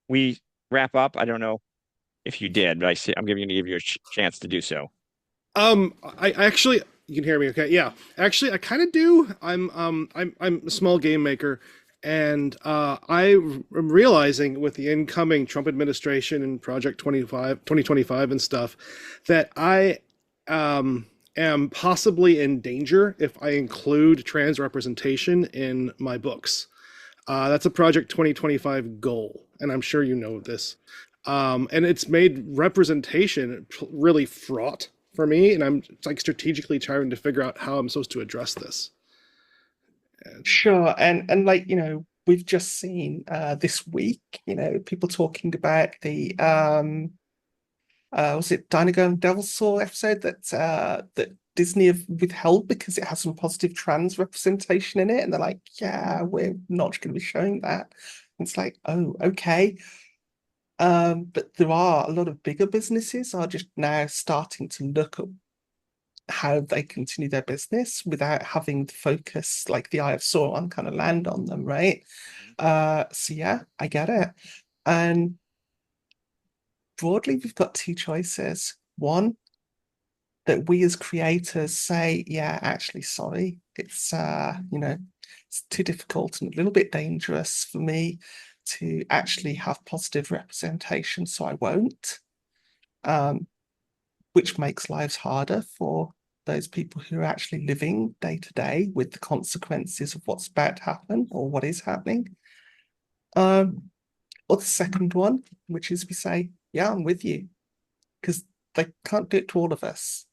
A: we wrap up? I don't know if you did, but I'm giving to give you a chance to do so.
C: I actually, you can hear me, okay? Yeah, actually, I kind of do. I'm a small game maker, and I am realizing with the incoming Trump administration and Project 2025 and stuff, that I am possibly in danger if I include trans representation in my books. That's a Project 2025 goal, and I'm sure you know this. And it's made representation really fraught for me, and I'm like strategically trying to figure out how I'm supposed to address this. And
B: Sure. And like, we've just seen this week, people talking about the was it Dinogo and Devilsaur episode that Disney have withheld because it has some positive trans representation in it, and they're like, yeah, we're not going to be showing that. And it's like, oh, okay. But there are a lot of bigger businesses are just now starting to look at how they continue their business without having the focus like the Eye of Sauron kind of land on them, right? So yeah, I get it. And broadly, we've got two choices. One, that we as creators say, yeah, actually, sorry, it's it's too difficult and a little bit dangerous for me to actually have positive representation, so I won't. Which makes lives harder for those people who are actually living day to day with the consequences of what's about to happen or what is happening. Or the second one, which is we say, yeah, I'm with you, because they can't do it to all of us.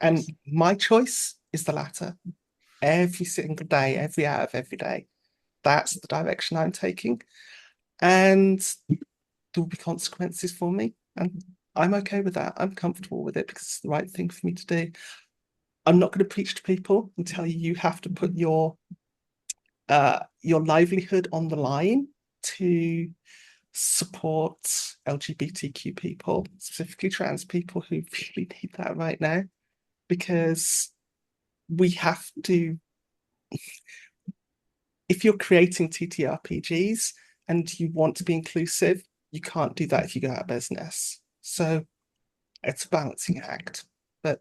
B: And my choice is the latter. Every single day, every hour of every day. That's the direction I'm taking. And there will be consequences for me. And I'm okay with that. I'm comfortable with it because it's the right thing for me to do. I'm not going to preach to people and tell you you have to put your livelihood on the line to support LGBTQ people, specifically trans people who really need that right now, because we have to, if you're creating TTRPGs and you want to be inclusive, you can't do that if you go out of business. So it's a balancing act. But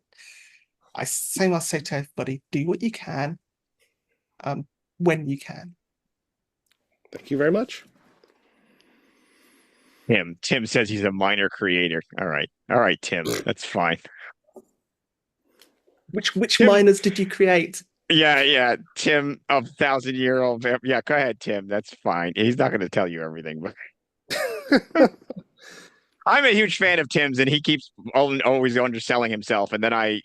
B: I say to everybody, do what you can, when you can.
C: Thank you very much.
A: Tim says he's a minor creator. All right, Tim, that's fine.
B: Which
A: Tim,
B: minors did you create?
A: yeah, Tim of 1,000-year-old. Yeah, go ahead, Tim. That's fine. He's not going to tell you everything, but I'm a huge fan of Tim's, and he keeps always underselling himself, and then I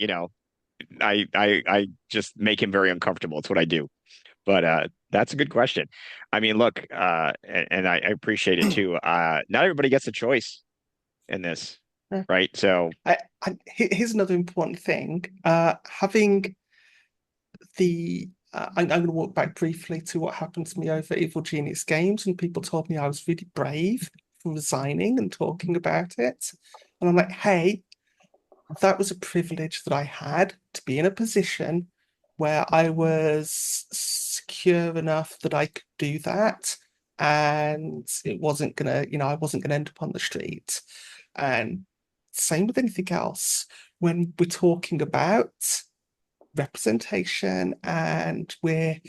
A: just make him very uncomfortable. It's what I do. But that's a good question. I mean, look, and I appreciate it too. Not everybody gets a choice in this, right? So
B: Here's another important thing. Having the I'm going to walk back briefly to what happened to me over Evil Genius Games, and people told me I was really brave for resigning and talking about it. And I'm like, hey, that was a privilege that I had to be in a position where I was secure enough that I could do that. And it wasn't gonna, I wasn't gonna end up on the street. And same with anything else. When we're talking about representation and we're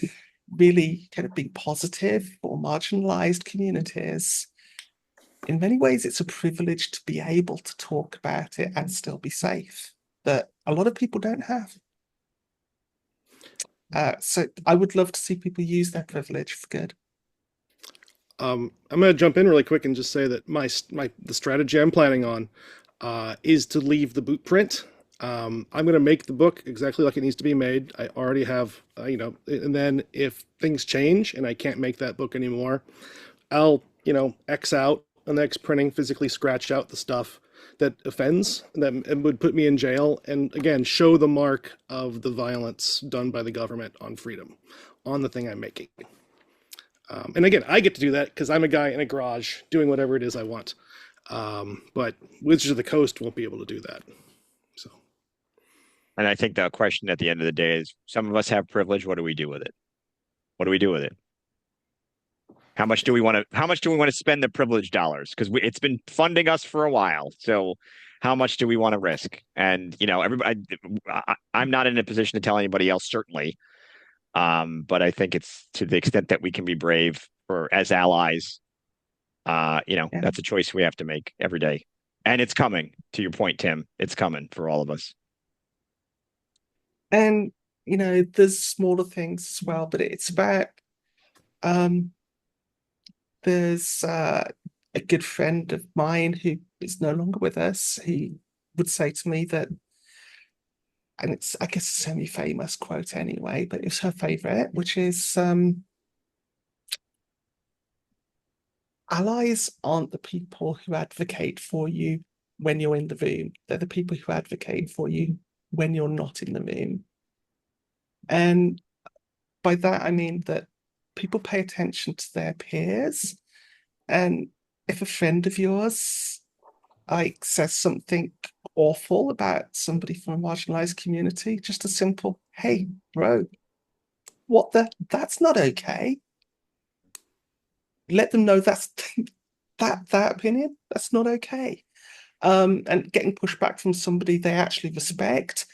B: really kind of being positive for marginalized communities, in many ways, it's a privilege to be able to talk about it and still be safe that a lot of people don't have. So I would love to see people use their privilege for good.
C: I'm going to jump in really quick and just say that the strategy I'm planning on is to leave the boot print. I'm going to make the book exactly like it needs to be made. I already have, and then if things change and I can't make that book anymore, I'll, X out on the next printing, physically scratch out the stuff that offends, that would put me in jail, and again, show the mark of the violence done by the government on freedom on the thing I'm making. And again, I get to do that because I'm a guy in a garage doing whatever it is I want. But Wizards of the Coast won't be able to do that. So,
A: and I think the question at the end of the day is, some of us have privilege. What do we do with it? What do we do with it? How much do we want to spend the privilege dollars? Because it's been funding us for a while. So how much do we want to risk? And, everybody, I'm not in a position to tell anybody else, certainly. But I think it's to the extent that we can be brave as allies, that's a choice we have to make every day. And it's coming, to your point, Tim. It's coming for all of us.
B: And, there's smaller things as well, but it's about there's a good friend of mine who is no longer with us. He would say to me that, and it's, I guess, a semi-famous quote anyway, but it's her favorite, which is, allies aren't the people who advocate for you when you're in the room. They're the people who advocate for you when you're not in the room. And by that, I mean that people pay attention to their peers. And if a friend of yours like says something awful about somebody from a marginalized community, just a simple, hey, bro, that's not okay. Let them know that's that opinion, that's not okay. And getting pushback from somebody they actually respect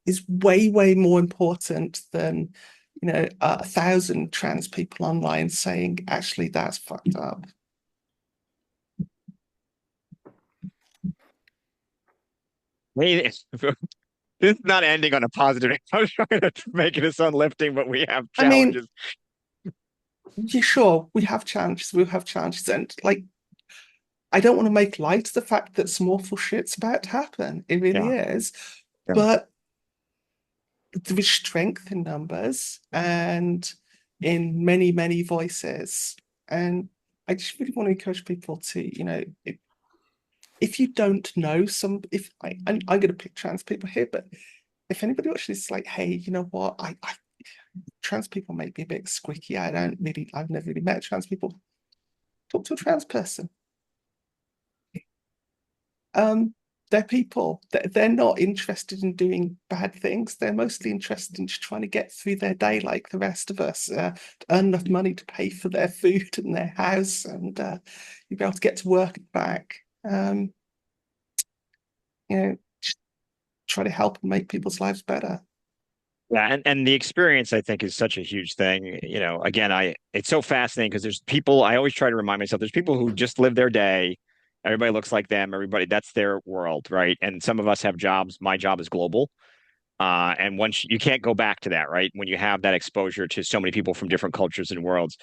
B: is way, way more important than, 1,000 trans people online saying, actually, that's fucked up.
A: This is not ending on a positive. I was trying to make it as uplifting, but we have
B: I mean,
A: challenges.
B: yeah, sure, we have challenges. We'll have challenges. And like, I don't want to make light of the fact that some awful shit's about to happen. It really
A: Yeah.
B: is.
A: Yeah.
B: But there is strength in numbers and in many, many voices. And I just really want to encourage people to, if you don't know if I'm going to pick trans people here, but if anybody actually is like, hey, you know what, trans people make me a bit squicky. I've never really met trans people. Talk to a trans person. They're people. They're not interested in doing bad things. They're mostly interested in just trying to get through their day like the rest of us, to earn enough money to pay for their food and their house, and you'll be able to get to work and back. Just try to help and make people's lives better.
A: Yeah, and the experience I think is such a huge thing. Again, it's so fascinating because there's people, I always try to remind myself, there's people who just live their day. Everybody looks like them, everybody, that's their world, right? And some of us have jobs. My job is global. And once you can't go back to that, right? When you have that exposure to so many people from different cultures and worlds.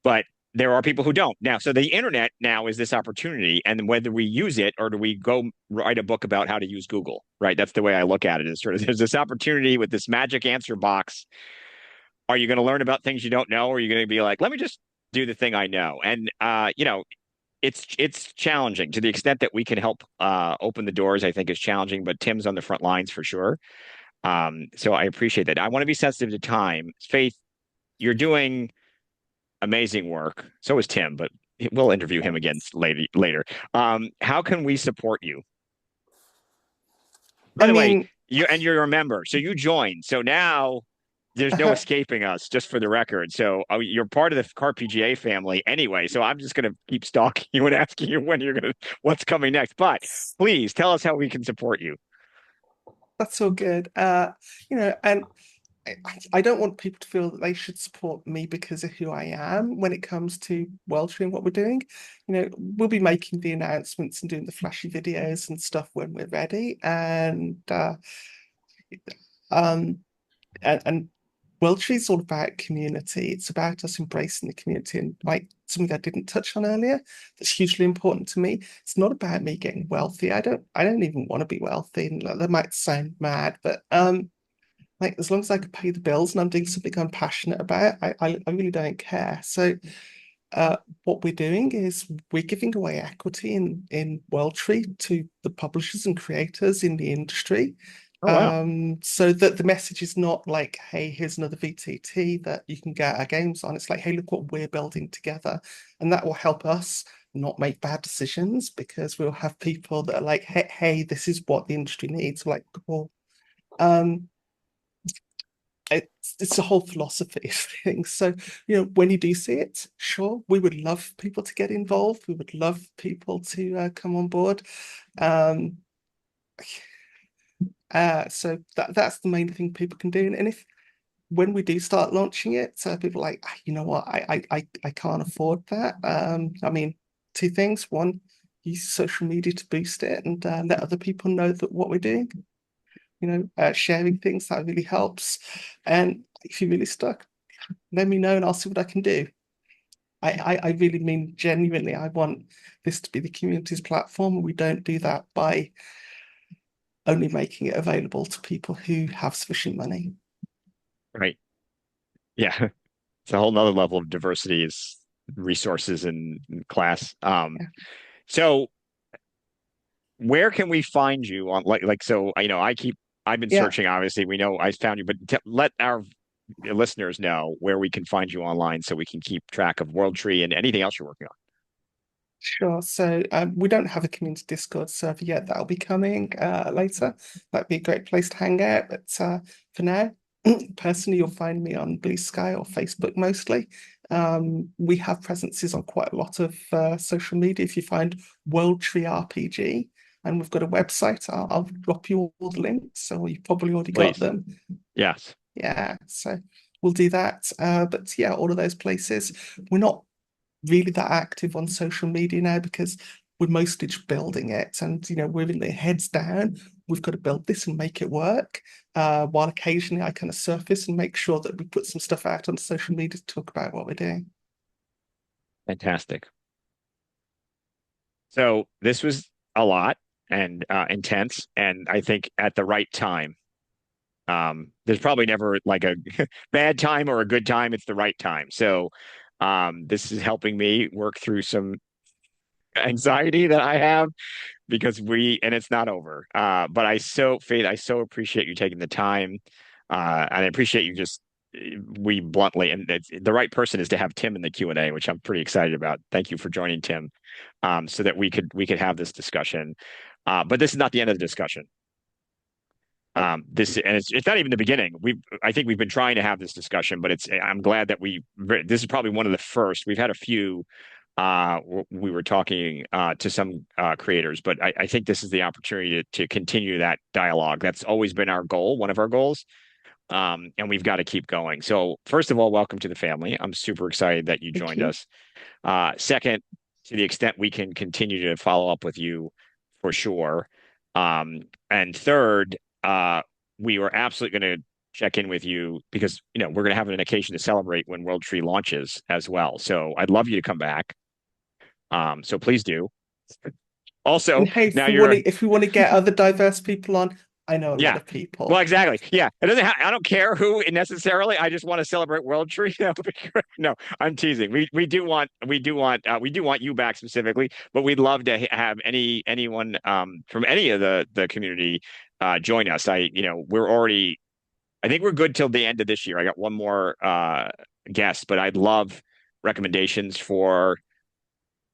A: But there are people who don't now. So the internet now is this opportunity, and whether we use it or do we go write a book about how to use Google, right? That's the way I look at it. Is sort of there's this opportunity with this magic answer box. Are you going to learn about things you don't know, or are you going to be like, let me just do the thing I know? And it's challenging to the extent that we can help open the doors. I think is challenging, but Tim's on the front lines for sure. So I appreciate that. I want to be sensitive to time. Faith, you're doing amazing work. So is Tim, but we'll interview him again later. How can we support you? By
B: I
A: the way,
B: mean,
A: you're a member, so you joined. So now there's no escaping us, just for the record. So you're part of the CAR-PGA family anyway. So I'm just going to keep stalking you and asking you what's coming next. But please tell us how we can support you.
B: that's all good. And I don't want people to feel that they should support me because of who I am when it comes to Welsh and what we're doing. We'll be making the announcements and doing the flashy videos and stuff when we're ready. Um, and Welsh is all about community. It's about us embracing the community. And like something I didn't touch on earlier, that's hugely important to me. It's not about me getting wealthy. I don't even want to be wealthy. And that might sound mad, but like as long as I can pay the bills and I'm doing something I'm passionate about, I really don't care. So what we're doing is we're giving away equity in WorldTree to the publishers and creators in the industry.
A: Oh, wow.
B: So that the message is not like, hey, here's another VTT that you can get our games on. It's like, hey, look what we're building together. And that will help us not make bad decisions because we'll have people that are like, hey, this is what the industry needs. We're like, cool. Um, it's a whole philosophy of things. So, when you do see it, sure, we would love people to get involved. We would love people to come on board. Um, so that's the main thing people can do. And if when we do start launching it, people are like, you know what, I can't afford that. I mean, two things. One, use social media to boost it and let other people know that what we're doing. Sharing things that really helps. And if you're really stuck, let me know and I'll see what I can do. I really mean genuinely, I want this to be the community's platform. We don't do that by only making it available to people who have sufficient money.
A: Right. Yeah. It's a whole nother level of diversity is resources in class.
B: Yeah.
A: So where can we find you on like so I've been
B: Yeah.
A: searching, obviously we know I found you, but let our listeners know where we can find you online so we can keep track of World Tree and anything else you're working on.
B: Sure. So we don't have a community Discord server yet. That'll be coming later. That'd be a great place to hang out. But for now, personally, you'll find me on Blue Sky or Facebook mostly. We have presences on quite a lot of social media. If you find World Tree RPG, and we've got a website, I'll drop you all the links. So you've probably already got
A: Please.
B: them.
A: Yes.
B: Yeah. So we'll do that. But yeah, all of those places. We're not really that active on social media now because we're mostly just building it, and we're in the heads down. We've got to build this and make it work. While occasionally I kind of surface and make sure that we put some stuff out on social media to talk about what we're doing.
A: Fantastic. So this was a lot and intense, and I think at the right time. There's probably never like a bad time or a good time. It's the right time. So this is helping me work through some anxiety that I have because and it's not over. But Faith, I so appreciate you taking the time. And I appreciate you just we bluntly, and the right person is to have Tim in the Q&A, which I'm pretty excited about. Thank you for joining, Tim, so that we could have this discussion. But this is not the end of the discussion. It's not even the beginning. I think we've been trying to have this discussion, but I'm glad that this is probably one of the first. We've had a few. We were talking to some creators, but I think this is the opportunity to continue that dialogue. That's always been our goal, one of our goals, and we've got to keep going. So first of all, welcome to the family. I'm super excited that you joined us. Second, to the extent we can continue to follow up with you, for sure. And third, we were absolutely going to check in with you because we're going to have an occasion to celebrate when World Tree launches as well. So I'd love you to come back. So please do. Also,
B: And hey,
A: now
B: if we want to get other diverse people on, I know a lot of people.
A: Well, exactly. Yeah, I don't care who necessarily. I just want to celebrate World Tree. No, I'm teasing. We do want you back specifically, but we'd love to have anyone from any of the community join us. We're already. I think we're good till the end of this year. I got one more guest, but I'd love recommendations for.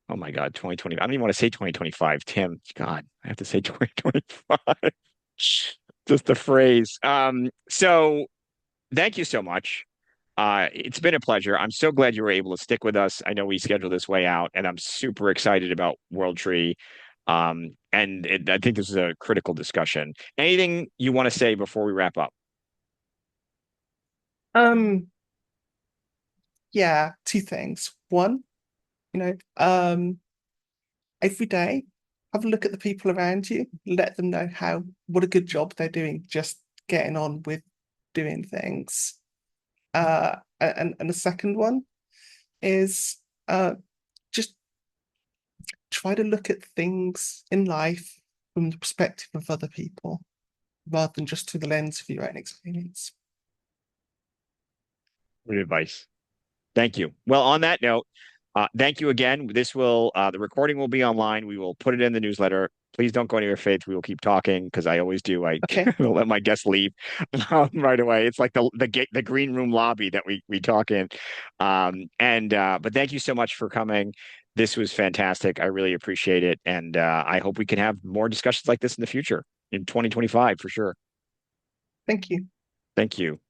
A: Oh my God, 2020. I don't even want to say 2025. Tim, God, I have to say 2025. Just the phrase. So thank you so much. It's been a pleasure. I'm so glad you were able to stick with us. I know we scheduled this way out, and I'm super excited about World Tree. I think this is a critical discussion. Anything you want to say before we wrap up?
B: Yeah, two things. One, every day, have a look at the people around you, let them know what a good job they're doing, just getting on with doing things. And the second one is just try to look at things in life from the perspective of other people, rather than just through the lens of your own experience.
A: Good advice. Thank you. Well, on that note, thank you again. The recording will be online. We will put it in the newsletter. Please don't go anywhere, Faith. We will keep talking because I always do. I don't let my guests leave right away. It's like the green room lobby that we talk in. But thank you so much for coming. This was fantastic. I really appreciate it, and I hope we can have more discussions like this in the future in 2025 for sure.
B: Thank you.
A: Thank you.